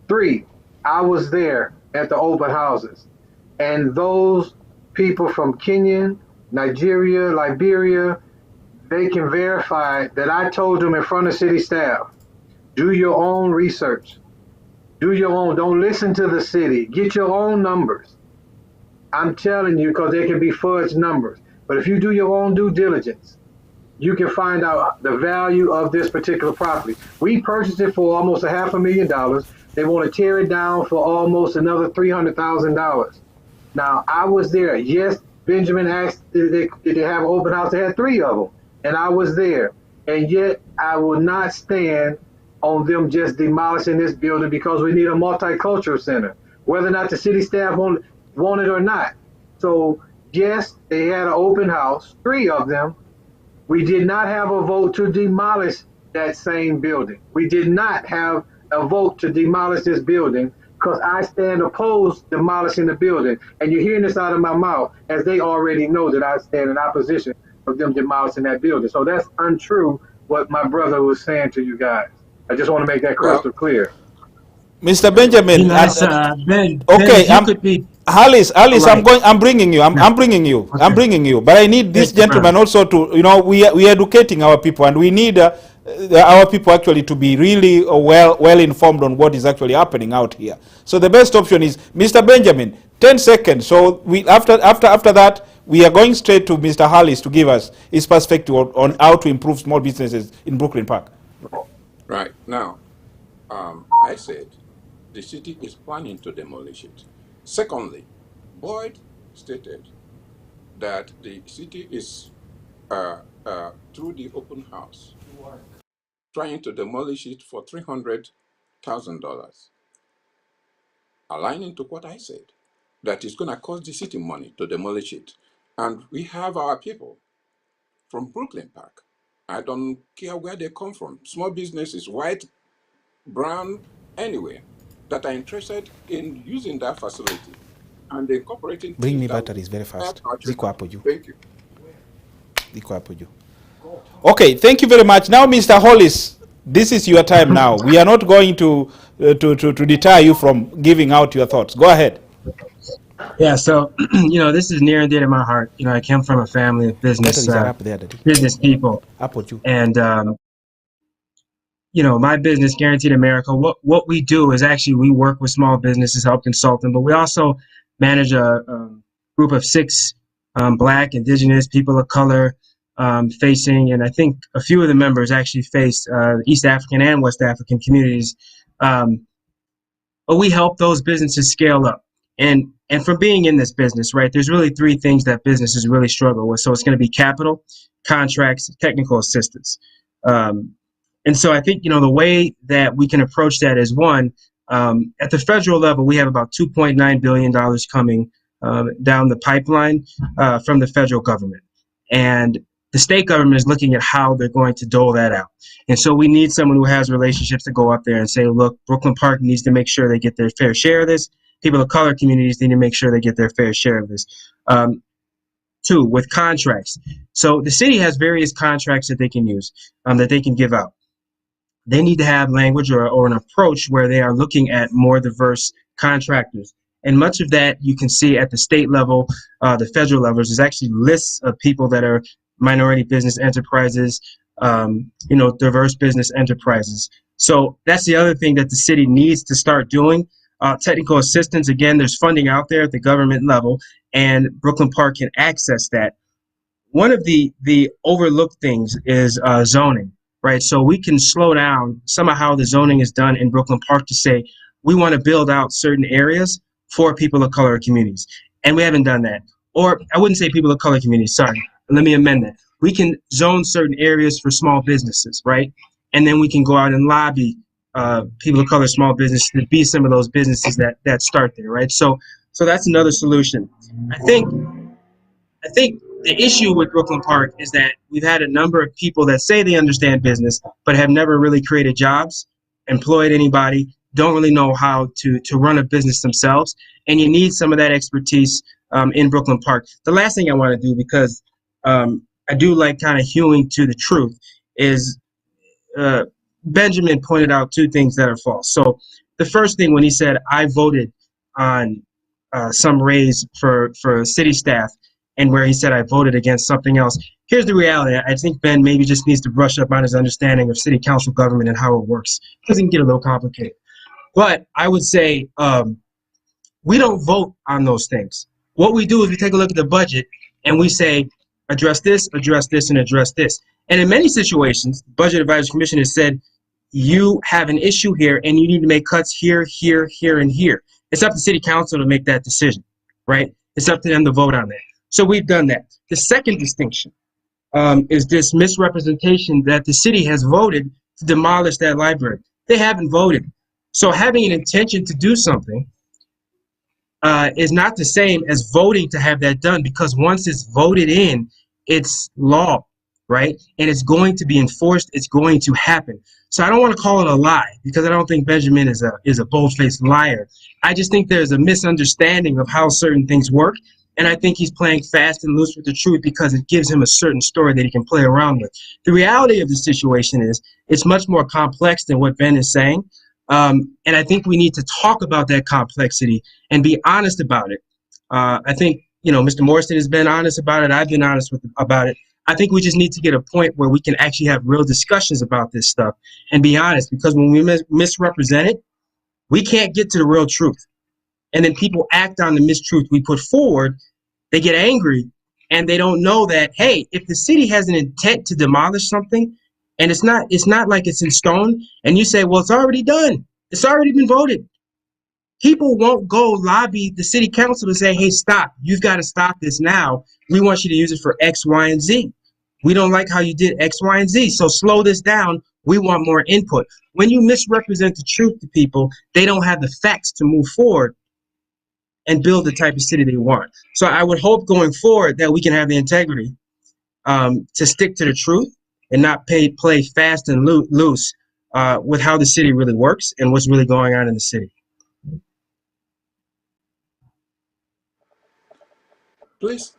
3. I was there at the open houses. And those people from Kenya, Nigeria, Liberia, they can verify that I told them in front of city staff, do your own research. Do your own. Don't listen to the city. Get your own numbers. I'm telling you, because they can be fudged numbers. But if you do your own due diligence, you can find out the value of this particular property. We purchased it for almost $500,000. They want to tear it down for almost another $300,000. Now, I was there. Yes, Benjamin asked, did they have an open house? They had 3 of them. And I was there. and yet I will not stand on them just demolishing this building because we need a multicultural center, whether or not the city staff want it or not. So yes, they had an open house, 3 of them. We did not have a vote to demolish that same building. We did not have a vote to demolish this building because I stand opposed demolishing the building. And you're hearing this out of my mouth as they already know that I stand in opposition of them demolishing that building. So that's untrue what my brother was saying to you guys. I just want to make that crystal clear. Mr. Benjamin, Be nice, Ben. okay, Ben, you could be Alice, polite. I'm bringing you. I'm bringing you. Okay. I'm bringing you. But I need this Thank you, gentleman brother. also to, we are educating our people, and we need our people actually to be really well informed on what is actually happening out here. So the best option is Mr. Benjamin. 10 seconds. So we after that we are going straight to Mr. Hollis to give us his perspective on how to improve small businesses in Brooklyn Park. Right. Now, I said the city is planning to demolish it. Secondly, Boyd stated that the city is, through the open house, trying to demolish it for $300,000. Aligning to what I said, that it's going to cost the city money to demolish it. And we have our people from Brooklyn Park. I don't care where they come from, small businesses, white, brown, anywhere, that are interested in using that facility and incorporating Bring things me that batteries very will help fast. our Ziko children. hapo juu. Thank you. Ziko hapo juu. Okay, thank you very much. Now, Mr. Hollis, this is your time now. We are not going to deter you from giving out your thoughts. Go ahead. Yeah, so this is near and dear to my heart. I came from a family of Batteries are up there, Daddy. business people, Hapo juu. and my business, Guaranteed America. What we do is actually we work with small businesses, help consult them, but we also manage a group of 6 Black, Indigenous, people of color facing, and I think a few of the members actually face East African and West African communities. But we help those businesses scale up. And from being in this business, right, there's really 3 things that businesses really struggle with. So it's going to be capital, contracts, technical assistance. And so I think, the way that we can approach that is, one, at the federal level, we have about $2.9 billion coming down the pipeline from the federal government. And the state government is looking at how they're going to dole that out. And so we need someone who has relationships to go up there and say, look, Brooklyn Park needs to make sure they get their fair share of this. People of color communities need to make sure they get their fair share of this. 2, with contracts. So the city has various contracts that they can use, that they can give out. They need to have language or an approach where they are looking at more diverse contractors. And much of that you can see at the state level, the federal levels. There's actually lists of people that are minority business enterprises, diverse business enterprises. So that's the other thing that the city needs to start doing. Technical assistance, again, there's funding out there at the government level, and Brooklyn Park can access that. One of the overlooked things is zoning, right? So we can slow down some of how the zoning is done in Brooklyn Park to say we want to build out certain areas for people of color communities, and we haven't done that. Or I wouldn't say people of color communities, sorry, let me amend that. We can zone certain areas for small businesses, right? And then we can go out and lobby people of color small businesses to be some of those businesses that start there, right? So that's another solution. I think the issue with Brooklyn Park is that we've had a number of people that say they understand business but have never really created jobs, employed anybody, don't really know how to run a business themselves, and you need some of that expertise in Brooklyn Park. The last thing I want to do, because I do like kind of hewing to the truth, is Benjamin pointed out 2 things that are false. So the first thing, when he said, I voted on some raise for city staff, and where he said I voted against something else. Here's the reality. I think Ben maybe just needs to brush up on his understanding of city council government and how it works, because it can get a little complicated. But I would say we don't vote on those things. What we do is we take a look at the budget and we say, address this, and address this. And in many situations, the Budget Advisory Commission has said, you have an issue here and you need to make cuts here, here, here, and here. It's up to city council to make that decision, right? It's up to them to vote on that. So we've done that. The second distinction is this misrepresentation that the city has voted to demolish that library. They haven't voted. So having an intention to do something is not the same as voting to have that done, because once it's voted in, it's law, right? And it's going to be enforced. It's going to happen. So I don't want to call it a lie, because I don't think Benjamin is a bold-faced liar. I just think there's a misunderstanding of how certain things work. And I think he's playing fast and loose with the truth because it gives him a certain story that he can play around with. The reality of the situation is it's much more complex than what Ben is saying. And I think we need to talk about that complexity and be honest about it. I think, Mr. Morrison has been honest about it. I've been honest about it. I think we just need to get a point where we can actually have real discussions about this stuff and be honest, because when we misrepresent it, we can't get to the real truth. And then people act on the mistruth we put forward. They get angry and they don't know that, hey, if the city has an intent to demolish something and it's not like it's in stone, and you say, well, it's already done. It's already been voted. People won't go lobby the city council to say, hey, stop. You've got to stop this now. We want you to use it for X, Y, and Z. We don't like how you did X, Y, and Z. So slow this down. We want more input. When you misrepresent the truth to people, they don't have the facts to move forward and build the type of city they want. So I would hope going forward that we can have the integrity to stick to the truth and not play fast and loose with how the city really works and what's really going on in the city. Please.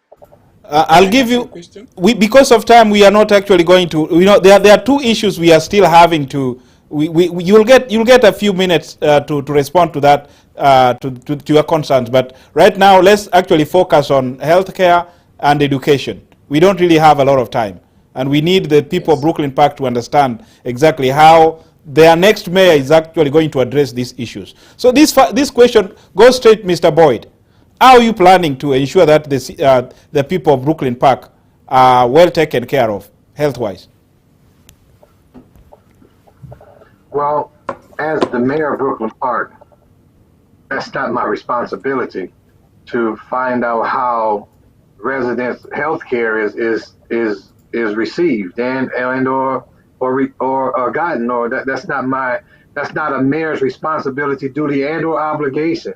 I'll give you, because of time, we are not actually going to, there are two issues we are still having to, you'll get a few minutes to respond to that, to your concerns. But right now, let's actually focus on healthcare and education. We don't really have a lot of time. And we need the people of Brooklyn Park to understand exactly how their next mayor is actually going to address these issues. So this question goes straight, Mr. Boyd. How are you planning to ensure that the people of Brooklyn Park are well taken care of, health-wise? Well, as the mayor of Brooklyn Park, that's not my responsibility to find out how residents' health care is received and or gotten, or that's not a mayor's responsibility, duty, and or obligation.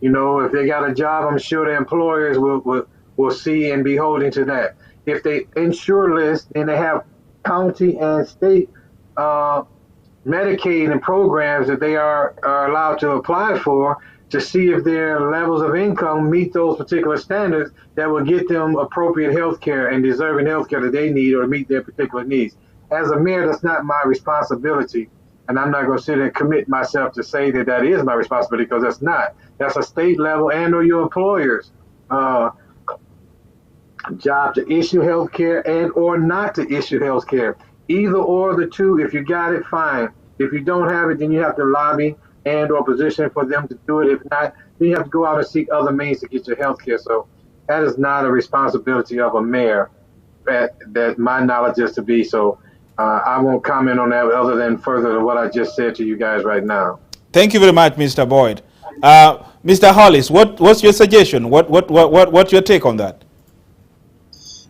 If they got a job, I'm sure the employers will see and be holding to that. If they insure list and they have county and state Medicaid and programs that they are allowed to apply for to see if their levels of income meet those particular standards that will get them appropriate health care and deserving health care that they need or meet their particular needs. As a mayor, that's not my responsibility. And I'm not going to sit and commit myself to say that is my responsibility, because that's not. That's a state level and or your employer's job to issue health care and or not to issue health care. Either or the two. If you got it, fine. If you don't have it, then you have to lobby and or position for them to do it. If not, then you have to go out and seek other means to get your health care. So that is not a responsibility of a mayor that my knowledge is to be. So I won't comment on that other than further than what I just said to you guys right now. Thank you very much, Mr. Boyd. Mr. Hollis, what's your suggestion? What's your take on that?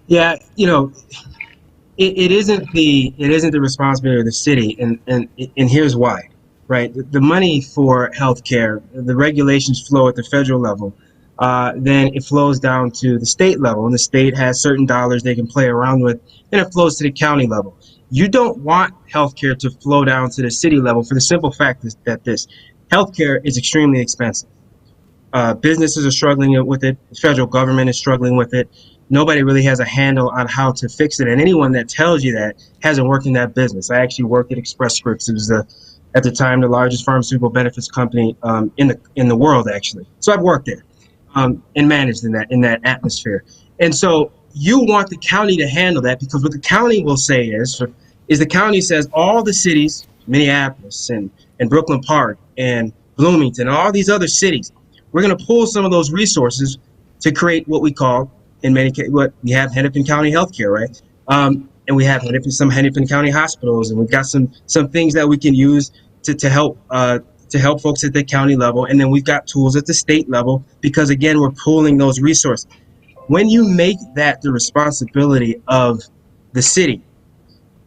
Yeah, it isn't the responsibility of the city, and here's why, right? The money for healthcare, the regulations flow at the federal level, then it flows down to the state level, and the state has certain dollars they can play around with, and it flows to the county level. You don't want healthcare to flow down to the city level for the simple fact that this healthcare is extremely expensive. Businesses are struggling with it. The federal government is struggling with it. Nobody really has a handle on how to fix it, and anyone that tells you that hasn't worked in that business. I actually worked at Express Scripts. It was at the time the largest pharmaceutical benefits company in the world, actually. So I've worked there and managed in that atmosphere. And so you want the county to handle that, because what the county will say is the county says all the cities, Minneapolis and Brooklyn Park and Bloomington, and all these other cities, we're going to pull some of those resources to create what we call, in many cases, what we have Hennepin County Healthcare, right? And we have some Hennepin County hospitals, and we've got some things that we can use to help folks at the county level, and then we've got tools at the state level, because again, we're pooling those resources. When you make that the responsibility of The city.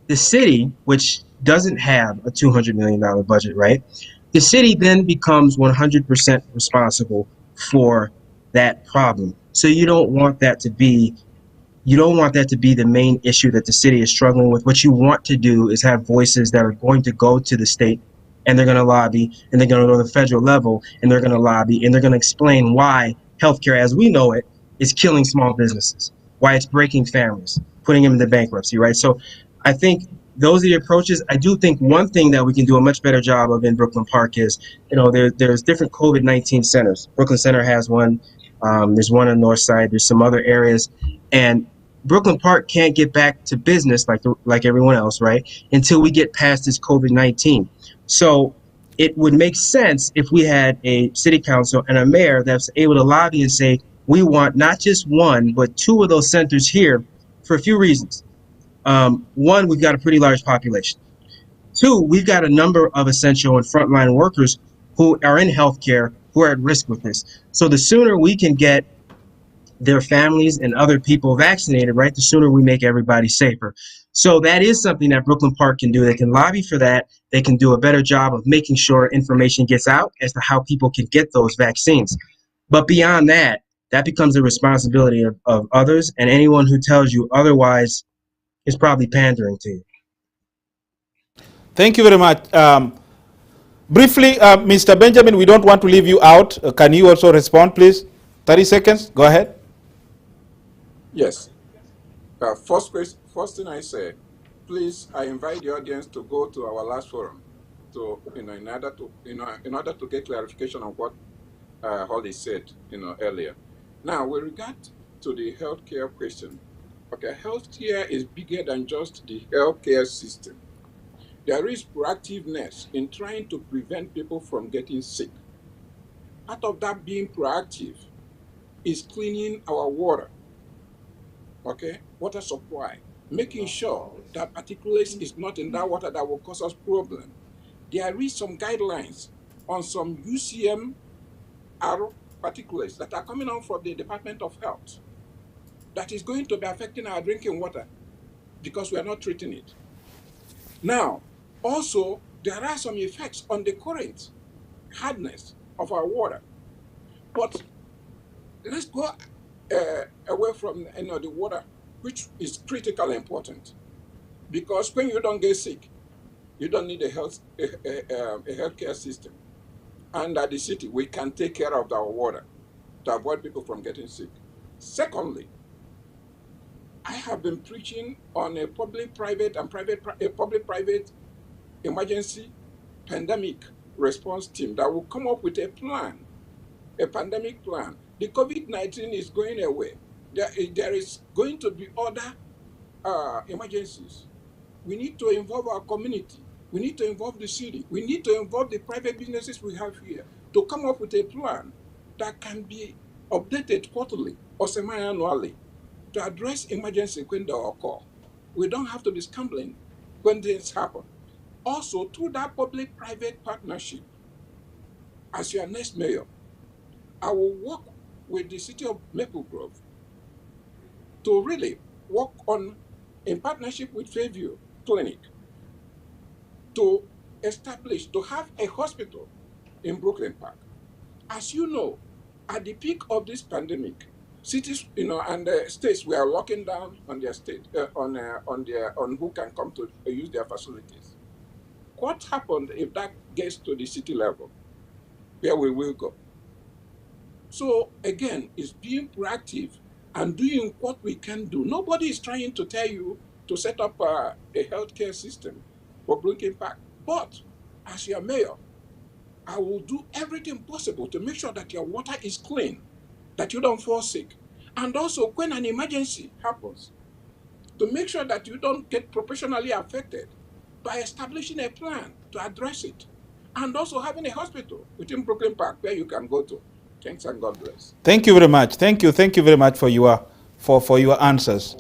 The city, which doesn't have a $200 million budget, right? The city then becomes 100% responsible for that problem. So you don't want that to be the main issue that the city is struggling with. What you want to do is have voices that are going to go to the state and they're going to lobby, and they're going to go to the federal level and they're going to lobby, and they're going to explain why healthcare as we know it is killing small businesses, why it's breaking families, putting them into bankruptcy, right? So I think those are the approaches. I do think one thing that we can do a much better job of in Brooklyn Park is, there's different COVID-19 centers. Brooklyn Center has one. There's one on the north side. There's some other areas. And Brooklyn Park can't get back to business like everyone else, right? Until we get past this COVID-19. So it would make sense if we had a city council and a mayor that's able to lobby and say, we want not just one, but two of those centers here for a few reasons. One, we've got a pretty large population. Two, we've got a number of essential and frontline workers who are in healthcare who are at risk with this. So the sooner we can get their families and other people vaccinated, right, the sooner we make everybody safer. So that is something that Brooklyn Park can do. They can lobby for that. They can do a better job of making sure information gets out as to how people can get those vaccines. But beyond that, that becomes the responsibility of others, and anyone who tells you otherwise is probably pandering to you. Thank you very much. Briefly, Mr. Benjamin, we don't want to leave you out. Can you also respond, please? 30 seconds. Go ahead. Yes. First thing I say, please, I invite the audience to go to our last forum to, in order to get clarification on what Holly said, earlier. Now, with regard to the healthcare question, okay, healthcare is bigger than just the healthcare system. There is proactiveness in trying to prevent people from getting sick. Part of that being proactive is cleaning our water, okay, water supply, making sure that particulates is not in that water that will cause us problem. There is some guidelines on some UCMR particulates that are coming out from the Department of Health that is going to be affecting our drinking water because we are not treating it. Now, also, there are some effects on the current hardness of our water. But let's go away from the water, which is critically important. Because when you don't get sick, you don't need a healthcare system. And at the city, we can take care of our water to avoid people from getting sick. Secondly, I have been preaching on a public-private emergency pandemic response team that will come up with a plan, a pandemic plan. The COVID-19 is going away. There is going to be other emergencies. We need to involve our community. We need to involve the city. We need to involve the private businesses we have here to come up with a plan that can be updated quarterly or semi-annually to address emergency when they occur. We don't have to be scrambling when things happen. Also, through that public-private partnership, as your next mayor, I will work with the city of Maple Grove to really work on, in partnership with Fairview Clinic, to establish, to have a hospital in Brooklyn Park. As you know, at the peak of this pandemic, cities, and states were locking down on their state, on who can come to use their facilities. What happened if that gets to the city level? Where we will go. So again, it's being proactive and doing what we can do. Nobody is trying to tell you to set up a healthcare system for Brooklyn Park. But as your mayor, I will do everything possible to make sure that your water is clean, that you don't fall sick. And also, when an emergency happens, to make sure that you don't get proportionally affected by establishing a plan to address it. And also having a hospital within Brooklyn Park where you can go to. Thanks and God bless. Thank you very much. Thank you very much for your answers.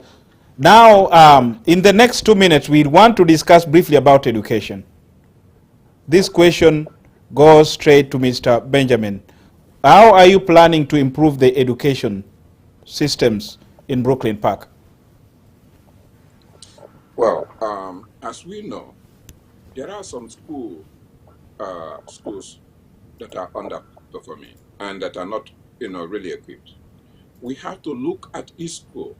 Now, in the next 2 minutes, we want to discuss briefly about education. This question goes straight to Mr. Benjamin. How are you planning to improve the education systems in Brooklyn Park? Well, as we know, there are some schools that are underperforming and that are not, really equipped. We have to look at each school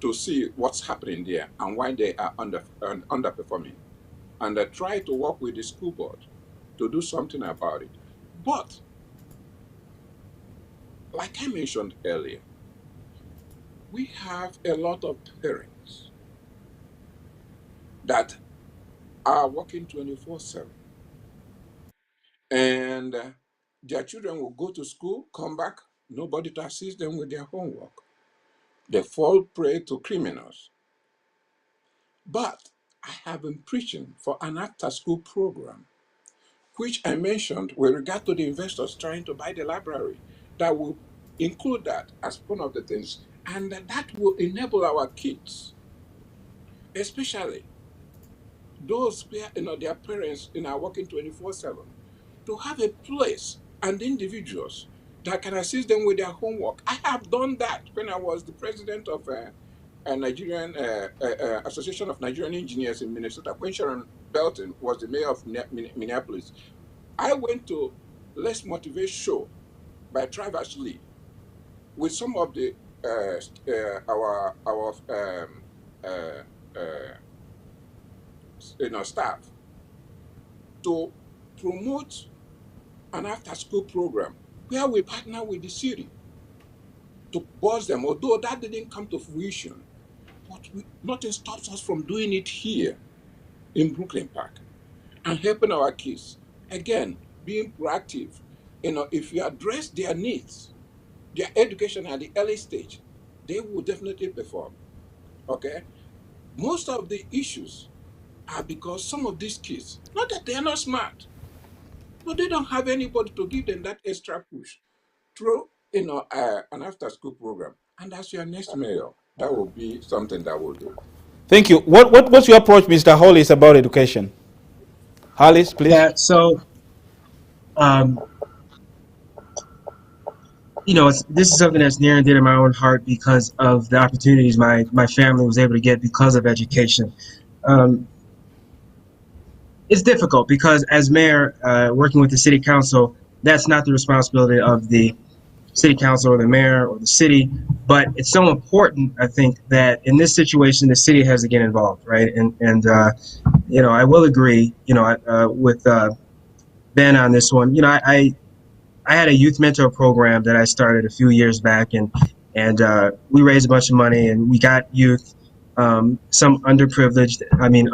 to see what's happening there and why they are underperforming, and try to work with the school board to do something about it. But like I mentioned earlier, we have a lot of parents that are working 24/7, and their children will go to school, come back, nobody to assist them with their homework. They fall prey to criminals. But I have been preaching for an after school program, which I mentioned with regard to the investors trying to buy the library, that will include that as one of the things, and that will enable our kids, especially those where their parents are working 24/7, to have a place and individuals that can assist them with their homework. I have done that when I was the president of a Nigerian Association of Nigerian Engineers in Minnesota. When Sharon Belton was the mayor of Minneapolis, I went to Let's Motivate Show by Travis Lee with some of the our uh, uh, staff to promote an after-school program where we partner with the city to buzz them. Although that didn't come to fruition, but nothing stops us from doing it here in Brooklyn Park and helping our kids. Again, being proactive. If you address their needs, their education at the early stage, they will definitely perform. Okay? Most of the issues are because some of these kids, not that they are not smart, but they don't have anybody to give them that extra push through an after school program. And as your next mayor, that will be something that will do. Thank you. What's your approach, Mr. Hollis, about education? Hollis, please. Yeah. So, um, this is something that's near and dear to my own heart because of the opportunities my family was able to get because of education. Um, it's difficult because as mayor, working with the city council, that's not the responsibility of the city council or the mayor or the city, but it's so important, I think, that in this situation the city has to get involved, right? And I will agree, with Ben on this one. I had a youth mentor program that I started a few years back, and we raised a bunch of money, and we got youth, some underprivileged. I mean,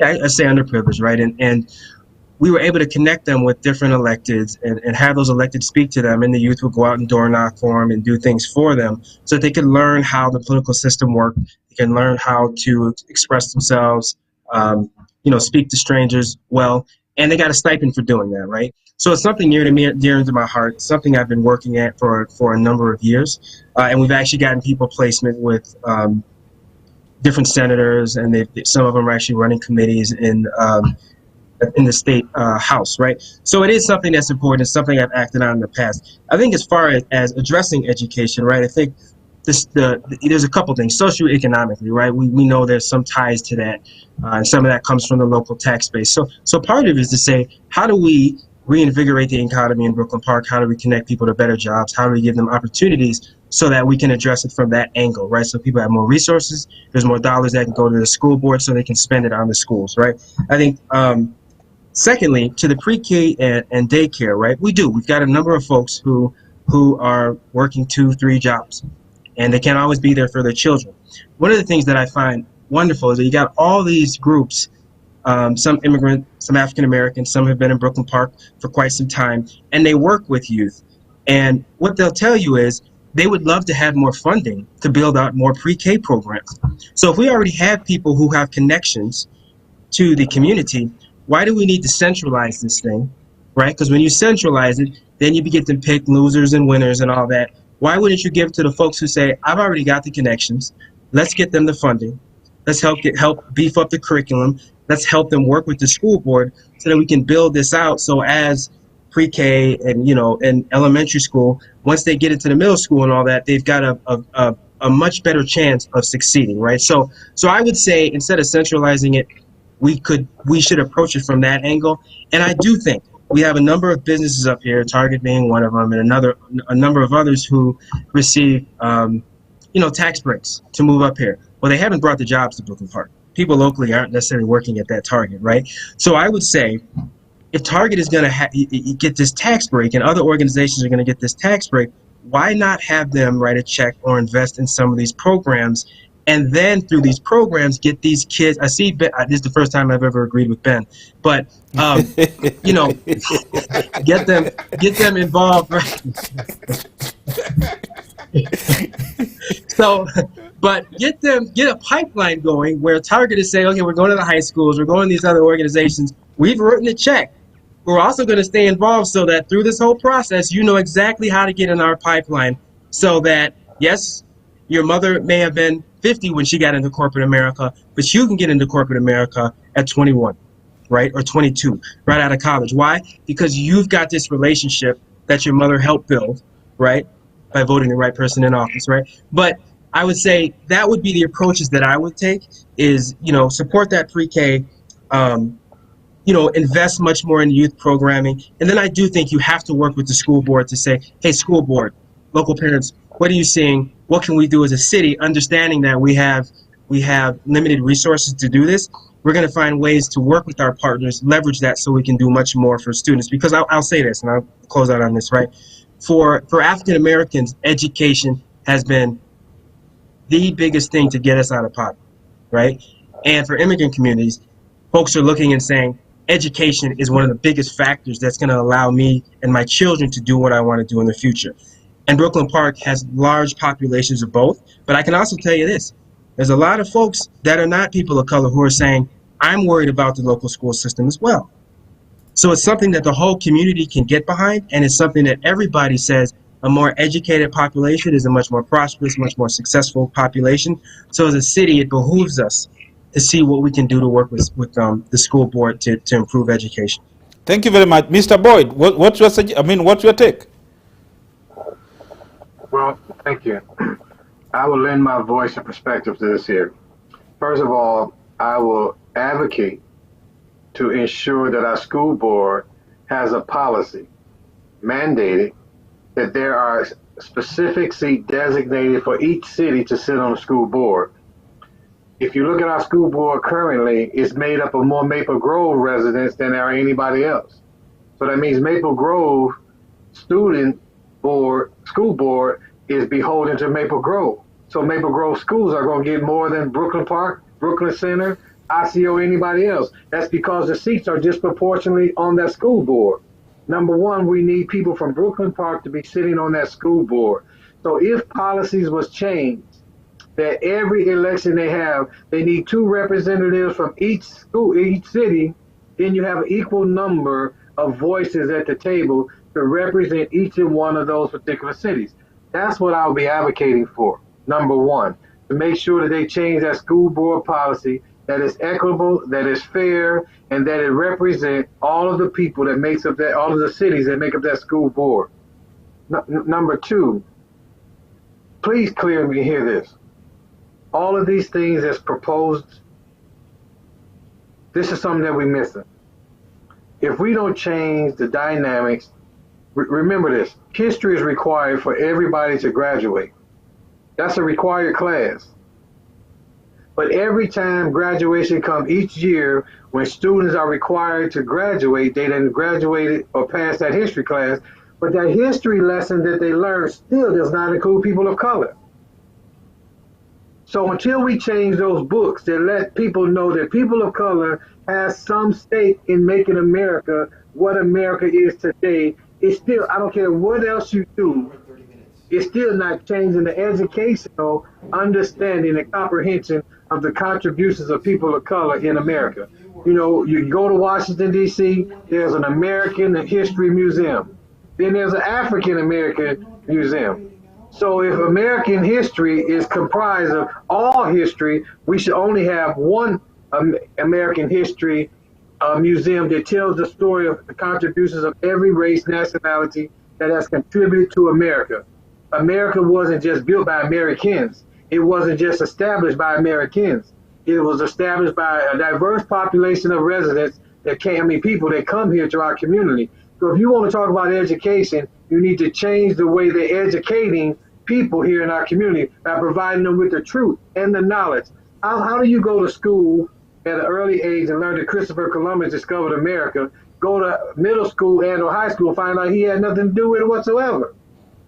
I say underprivileged, right? And we were able to connect them with different electeds and have those electeds speak to them, and the youth would go out and door knock for them and do things for them so that they could learn how the political system worked. They can learn how to express themselves, speak to strangers well, and they got a stipend for doing that, right? So it's something near to me, dear to my heart, something I've been working at for a number of years, and we've actually gotten people placement with different senators, and some of them are actually running committees in the state house, right? So it is something that's important. It's something I've acted on in the past. I think as far as addressing education, right, I think there's a couple things socioeconomically, right? We know there's some ties to that, and some of that comes from the local tax base. So part of it is to say, how do we reinvigorate the economy in Brooklyn Park? How do we connect people to better jobs? How do we give them opportunities so that we can address it from that angle, right? So people have more resources, there's more dollars that can go to the school board so they can spend it on the schools, right? I think secondly, to the pre-K and daycare, right? We've got a number of folks who are working 2-3 jobs, and they can't always be there for their children. One of the things that I find wonderful is that you got all these groups, some immigrant, some African American, some have been in Brooklyn Park for quite some time, and they work with youth. And what they'll tell you is they would love to have more funding to build out more pre-K programs. So if we already have people who have connections to the community, why do we need to centralize this thing, right? Because when you centralize it, then you begin to pick losers and winners and all that. Why wouldn't you give to the folks who say, I've already got the connections, let's get them the funding, let's help beef up the curriculum, let's help them work with the school board so that we can build this out. So as pre-K and and elementary school, once they get into the middle school and all that, they've got a a much better chance of succeeding, right? So I would say instead of centralizing it, we should approach it from that angle. And I do think we have a number of businesses up here, Target being one of them, and a number of others who receive tax breaks to move up here. Well, they haven't brought the jobs to Brooklyn Park. People locally aren't necessarily working at that Target, right? So I would say if Target is going to get this tax break and other organizations are going to get this tax break, why not have them write a check or invest in some of these programs, and then through these programs get these kids. I see Ben, this is the first time I've ever agreed with Ben, but get them involved, right? So, but get a pipeline going where Target is saying, okay, we're going to the high schools, we're going to these other organizations, we've written a check. We're also going to stay involved so that through this whole process, you know exactly how to get in our pipeline, so that, yes, your mother may have been 50 when she got into corporate America, but you can get into corporate America at 21, right? Or 22, right out of college. Why? Because you've got this relationship that your mother helped build, right? By voting the right person in office, right? But I would say that would be the approaches that I would take is, support that pre-K, invest much more in youth programming. And then I do think you have to work with the school board to say, hey, school board, local parents, what are you seeing? What can we do as a city? Understanding that we have limited resources to do this. We're going to find ways to work with our partners, leverage that so we can do much more for students. Because I'll say this, and I'll close out on this, right? For African Americans, education has been the biggest thing to get us out of poverty, right? And for immigrant communities, folks are looking and saying, education is one of the biggest factors that's going to allow me and my children to do what I want to do in the future. And Brooklyn Park has large populations of both. But I can also tell you this. There's a lot of folks that are not people of color who are saying, I'm worried about the local school system as well. So it's something that the whole community can get behind, and it's something that everybody says a more educated population is a much more prosperous, much more successful population. So as a city, it behooves us to see what we can do to work with the school board to improve education. Thank you very much. Mr. Boyd, what's your take? Well, thank you. I will lend my voice and perspective to this here. First of all, I will advocate to ensure that our school board has a policy mandated that there are specific seats designated for each city to sit on the school board. If you look at our school board currently, it's made up of more Maple Grove residents than there are anybody else. So that means Maple Grove school board is beholden to Maple Grove. So Maple Grove schools are going to get more than Brooklyn Park, Brooklyn Center, ICO, anybody else. That's because the seats are disproportionately on that school board. Number one, we need people from Brooklyn Park to be sitting on that school board. So if policies was changed, that every election they need 2 representatives from each school, each city, then you have an equal number of voices at the table to represent each and one of those particular cities. That's what I'll be advocating for. Number one, to make sure that they change that school board policy, that is equitable, that is fair, and that it represents all of the people that makes up all of the cities that make up that school board. Number two, please clearly hear this. All of these things that's proposed, this is something that we're missing. If we don't change the dynamics, remember this, history is required for everybody to graduate. That's a required class. But every time graduation comes each year, when students are required to graduate, they done graduated or passed that history class, but that history lesson that they learned still does not include people of color. So until we change those books that let people know that people of color has some stake in making America what America is today, it's still, I don't care what else you do, it's still not changing the educational understanding and comprehension of the contributions of people of color in America. You go to Washington, D.C., there's an American History Museum. Then there's an African American Museum. So if American history is comprised of all history, we should only have one American history museum that tells the story of the contributions of every race, nationality that has contributed to America. America wasn't just built by Americans. it wasn't just established by Americans. It was established by a diverse population of residents that came, I mean, people that come here to our community. So if you want to talk about education, you need to change the way they're educating people here in our community by providing them with the truth and the knowledge. How do you go to school at an early age and learn that Christopher Columbus discovered America, go to middle school and or high school and find out he had nothing to do with it whatsoever?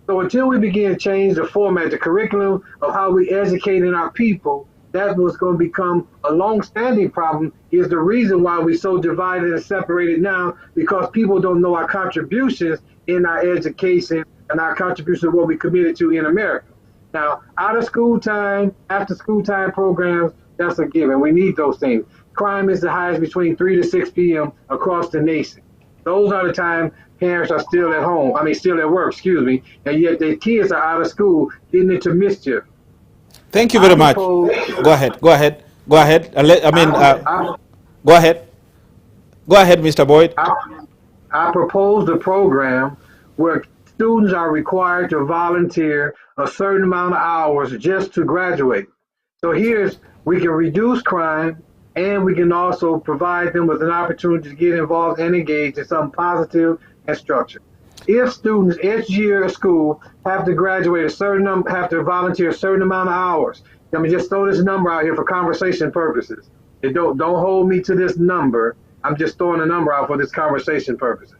So until we begin to change the format, the curriculum of how we educating our people, that was going to become a long-standing problem, is the reason why we're so divided and separated now, because people don't know our contributions in our education and our contribution of what we committed to in America. Now, out of school time, after school time programs, that's a given. We need those things. Crime is the highest between 3 to 6 p.m. across the nation. Those are the time parents are still at home, still at work, and yet their kids are out of school getting into mischief. Thank you very much. Go ahead. Go ahead. Go ahead. Go ahead. Go ahead, Mr. Boyd. I proposed a program where students are required to volunteer a certain amount of hours just to graduate. So we can reduce crime, and we can also provide them with an opportunity to get involved and engaged in something positive and structured. If students each year of school have to graduate have to volunteer a certain amount of hours, let me just throw this number out here for conversation purposes. Don't hold me to this number. I'm just throwing a number out for this conversation purposes.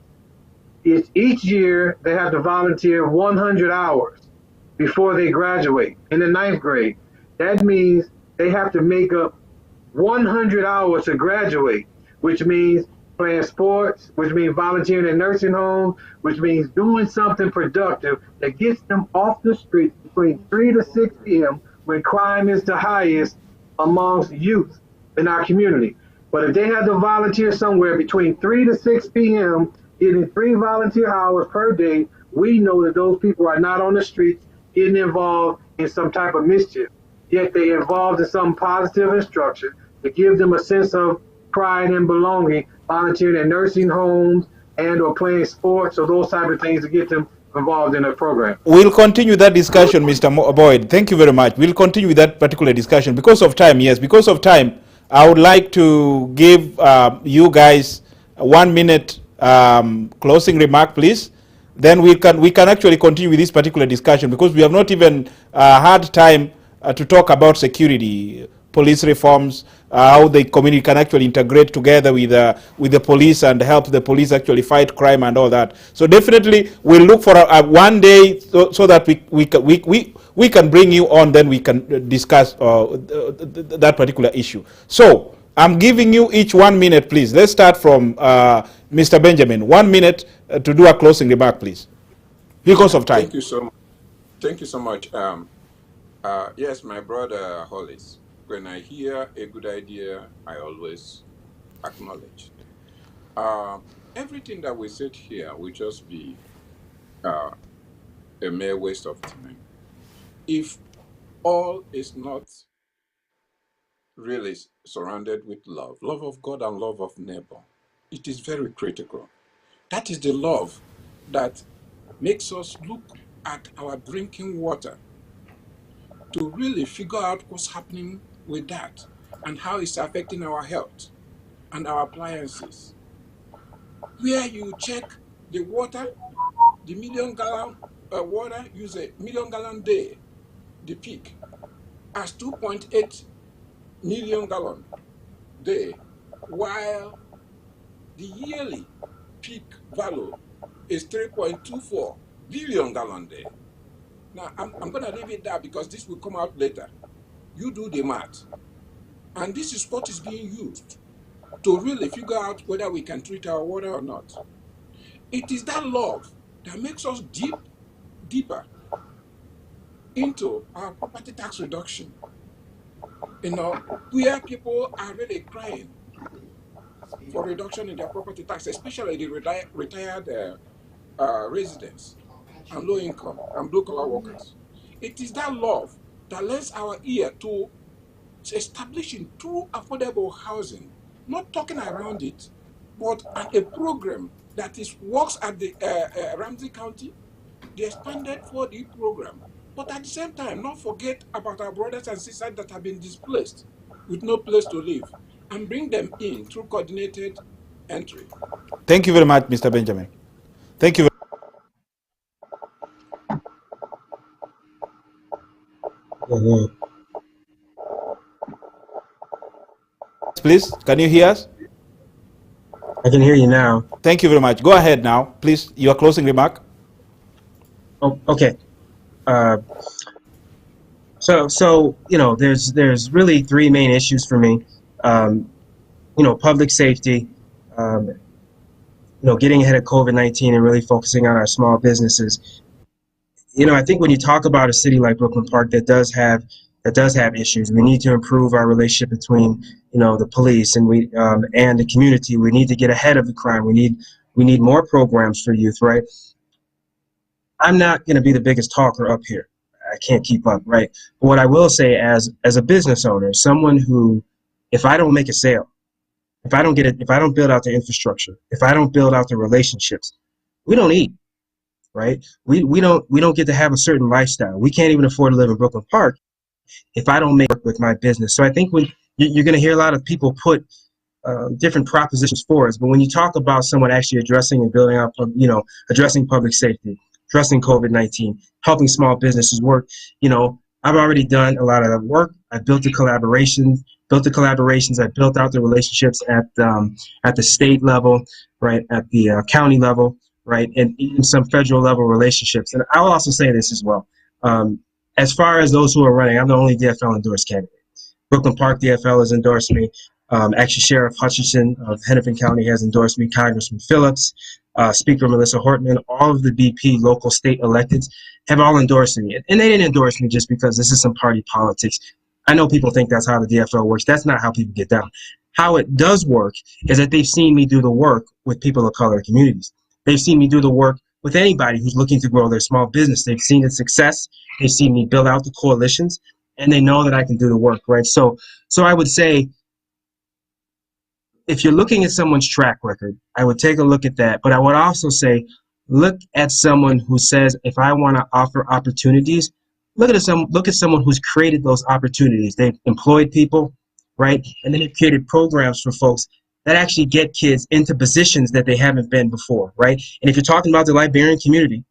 Each year they have to volunteer 100 hours before they graduate in the 9th grade. That means they have to make up 100 hours to graduate, which means playing sports, which means volunteering in nursing homes, which means doing something productive that gets them off the streets between 3 to 6 p.m. when crime is the highest amongst youth in our community. But if they have to volunteer somewhere between 3 to 6 p.m., getting 3 volunteer hours per day, we know that those people are not on the streets getting involved in some type of mischief. Yet they're involved in some positive instruction to give them a sense of pride and belonging, volunteering in nursing homes and or playing sports or those type of things to get them involved in a program. We'll continue that discussion, Mr. Boyd. Thank you very much. We'll continue with that particular discussion. Because of time, yes, because of time, I would like to give you guys 1 minute closing remark, please. Then we can actually continue with this particular discussion, because we have not even had time to talk about security, police reforms, how the community can actually integrate together with the police and help the police actually fight crime and all that. So definitely we'll look for a 1 day so that we can bring you on, then we can discuss that particular issue. So I'm giving you each 1 minute, please. Let's start from Mr. Benjamin. 1 minute to do a closing remark, please, because of time. Thank you so much. Thank you so much. Yes, my brother Hollis, when I hear a good idea, I always acknowledge. Everything that we said here will just be a mere waste of time if all is not really surrounded with love of God and love of neighbor. It is very critical. That is the love that makes us look at our drinking water to really figure out what's happening with that and how it's affecting our health and our appliances. Where you check the water, the million-gallon water use a million-gallon day, the peak, as 2.8 million gallon day, while the yearly peak value is 3.24 billion gallon day. Now, I'm going to leave it there because this will come out later. You do the math. And this is what is being used to really figure out whether we can treat our water or not. It is that love that makes us deeper into our property tax reduction. Where people are really crying for reduction in their property tax, especially the retired residents and low income and blue collar workers. It is that love that lends our ear to establishing true affordable housing, not talking around it, but a program that works at the Ramsey County, the expanded 4D program But at the same time, not forget about our brothers and sisters that have been displaced with no place to live and bring them in through coordinated entry. Thank you very much, Mr. Benjamin. Thank you. Mhm. Please, can you hear us? I can hear you now. Thank you very much. Go ahead now, please. Your closing remark. Oh, okay. Uh, so there's really three main issues for me. Um, public safety. Getting ahead of COVID-19 and really focusing on our small businesses. I think when you talk about a city like Brooklyn Park that does have issues, we need to improve our relationship between the police and the community. We need to get ahead of the crime. We need more programs for youth, right? I'm not going to be the biggest talker up here. I can't keep up, right? But what I will say as a business owner, someone who, if I don't make a sale, if I don't build out the infrastructure, if I don't build out the relationships, we don't eat, right? We don't get to have a certain lifestyle. We can't even afford to live in Brooklyn Park if I don't make it with my business. So I think when you're going to hear a lot of people put different propositions for us. But when you talk about someone actually addressing and building up, addressing public safety, addressing COVID-19, helping small businesses work, I've already done a lot of that work. I built the collaborations. I built out the relationships at the state level, right, at the county level, right, and even some federal level relationships. And I'll also say this as well. As far as those who are running, I'm the only DFL endorsed candidate. Brooklyn Park DFL has endorsed me. Actually, Sheriff Hutchinson of Hennepin County has endorsed me. Congressman Phillips, Speaker Melissa Hortman, all of the BP local state electeds have all endorsed me. And they didn't endorse me just because this is some party politics. I know people think that's how the DFL works. That's not how people get down. How it does work is that they've seen me do the work with people of color communities. They've seen me do the work with anybody who's looking to grow their small business. They've seen the success. They've seen me build out the coalitions, and they know that I can do the work, right? So I would say, if you're looking at someone's track record, I would take a look at that. But I would also say, look at someone who says, if I want to offer opportunities, look at someone who's created those opportunities. They've employed people, right? And then they've created programs for folks that actually get kids into positions that they haven't been before, right? And if you're talking about the Liberian community,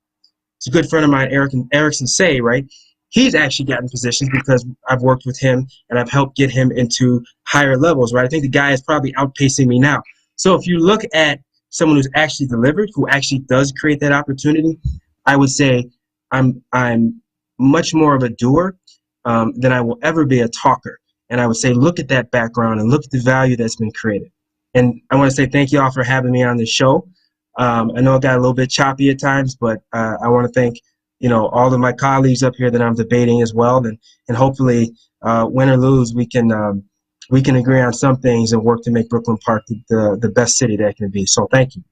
it's a good friend of mine, Erickson Say, right? He's actually gotten positions because I've worked with him and I've helped get him into higher levels, right? I think the guy is probably outpacing me now. So if you look at someone who's actually delivered, who actually does create that opportunity, I would say I'm much more of a doer than I will ever be a talker. And I would say, look at that background and look at the value that's been created. And I want to say thank you all for having me on the show. I know it got a little bit choppy at times, but I want to thank all of my colleagues up here that I'm debating as well, and hopefully, win or lose, we can agree on some things and work to make Brooklyn Park the best city that it can be. So thank you.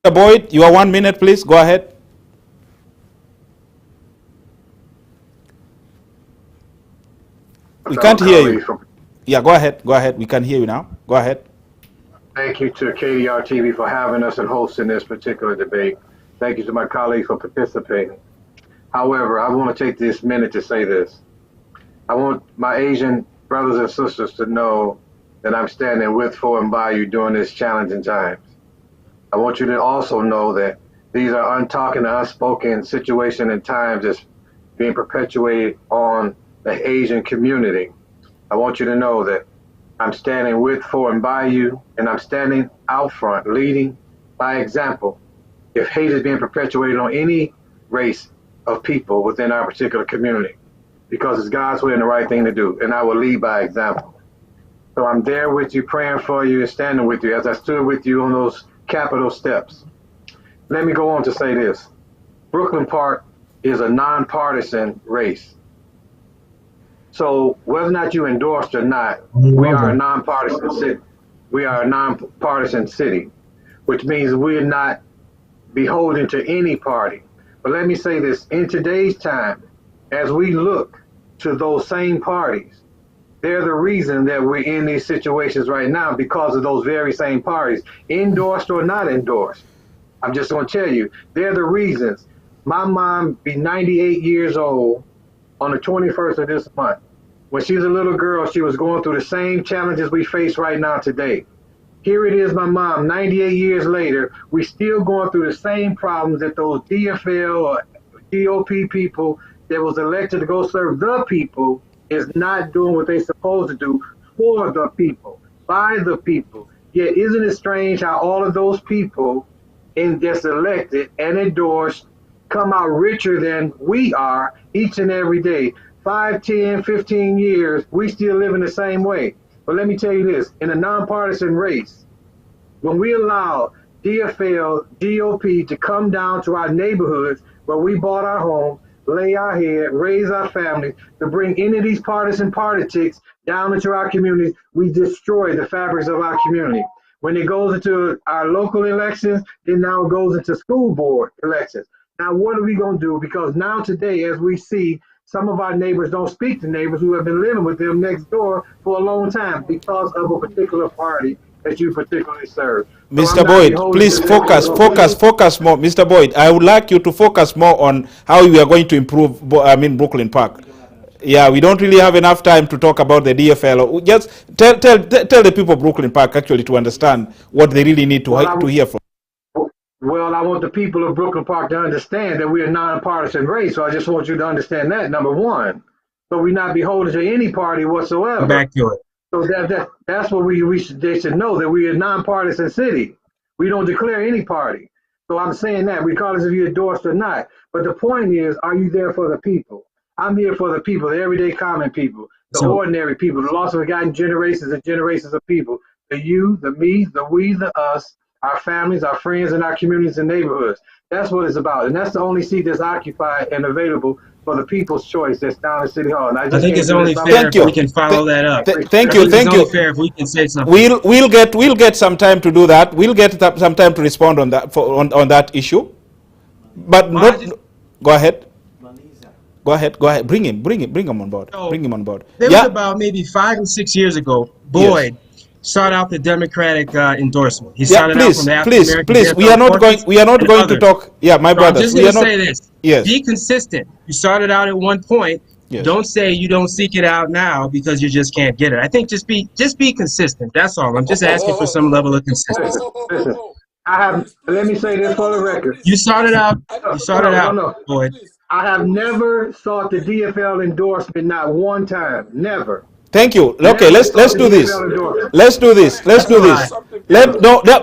Boyd, you are 1 minute, please. Go ahead. We can't hear you. Yeah, go ahead. Go ahead. We can hear you now. Go ahead. Thank you to KDR TV for having us and hosting this particular debate. Thank you to my colleagues for participating. However, I want to take this minute to say this. I want my Asian brothers and sisters to know that I'm standing with, for, and by you during this challenging times. I want you to also know that these are untalking and unspoken situations and times that's being perpetuated on the Asian community. I want you to know that I'm standing with, for, and by you, and I'm standing out front, leading by example. If hate is being perpetuated on any race of people within our particular community, because it's God's way and the right thing to do, and I will lead by example. So I'm there with you, praying for you, and standing with you as I stood with you on those Capitol steps. Let me go on to say this. Brooklyn Park is a nonpartisan race. So whether or not you endorsed or not, we are a nonpartisan city. We are a nonpartisan city, which means we're not beholden to any party. But let me say this, in today's time, as we look to those same parties They're the reason that we're in these situations right now because of those very same parties, endorsed or not endorsed. I'm just going to tell you, they're the reasons. My mom be 98 years old on the 21st of this month. When she was a little girl, she was going through the same challenges we face right now today. Here it is, my mom, 98 years later, we still going through the same problems that those DFL or GOP people that was elected to go serve the people is not doing what they're supposed to do for the people, by the people. Yet isn't it strange how all of those people and gets elected and endorsed come out richer than we are each and every day. 5, 10, 15 years, we still live in the same way. But let me tell you this, in a nonpartisan race, when we allow DFL, GOP to come down to our neighborhoods where we bought our homes, lay our head, raise our families, to bring any of these partisan politics down into our communities, we destroy the fabrics of our community. When it goes into our local elections, then now it goes into school board elections. Now, what are we going to do? Because now today, as we see, some of our neighbors don't speak to neighbors who have been living with them next door for a long time because of a particular party that you particularly serve. So Mr. Boyd, please focus more. Mr. Boyd, I would like you to focus more on how we are going to improve, Brooklyn Park. Yeah, we don't really have enough time to talk about the DFL. Just tell the people of Brooklyn Park actually to understand what they really need to hear from. Well, I want the people of Brooklyn Park to understand that we're a nonpartisan race. So I just want you to understand that, number one. So we're not beholden to any party whatsoever. Back to it. So that's what they should know, that we're a nonpartisan city. We don't declare any party. So I'm saying that regardless if you're endorsed or not. But the point is, are you there for the people? I'm here for the people, the everyday common people, the ordinary people, the lost and forgotten generations and generations of people, the you, the me, the we, the us, our families, our friends, and our communities and neighborhoods. That's what it's about. And that's the only seat that's occupied and available for the people's choice that's down at City Hall. And I think it's only fair if we can follow that up. Thank you. It's only fair if we can say something. We'll get some time to do that. We'll get some time to respond on that on that issue. But go ahead. Go ahead. Bring him on board. Bring him on board. There was about maybe 5 or 6 years ago, Boyd sought out the Democratic endorsement. He sought it out from the African American. Please. We are not going to talk. Yeah, my brother. I'm just going to say this. Yes. Be consistent. You started out at one point. Yes. Don't say you don't seek it out now because you just can't get it. I think just be consistent. That's all. I'm just asking for some level of consistency. Let me say this for the record. You started out. Boyd. I have never sought the DFL endorsement, not one time. Never. Thank you. Okay, let's do this. Let's do this.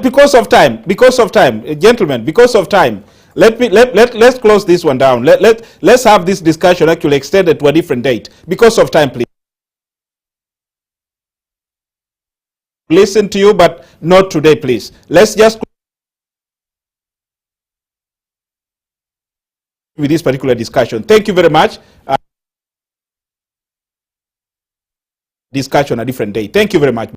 Because of time, gentlemen. Because of time, let's close this one down. Let's have this discussion actually extended to a different date. Because of time, please. Listen to you, but not today, please. Let's just with this particular discussion. Thank you very much. Discussion a different day. Thank you very much.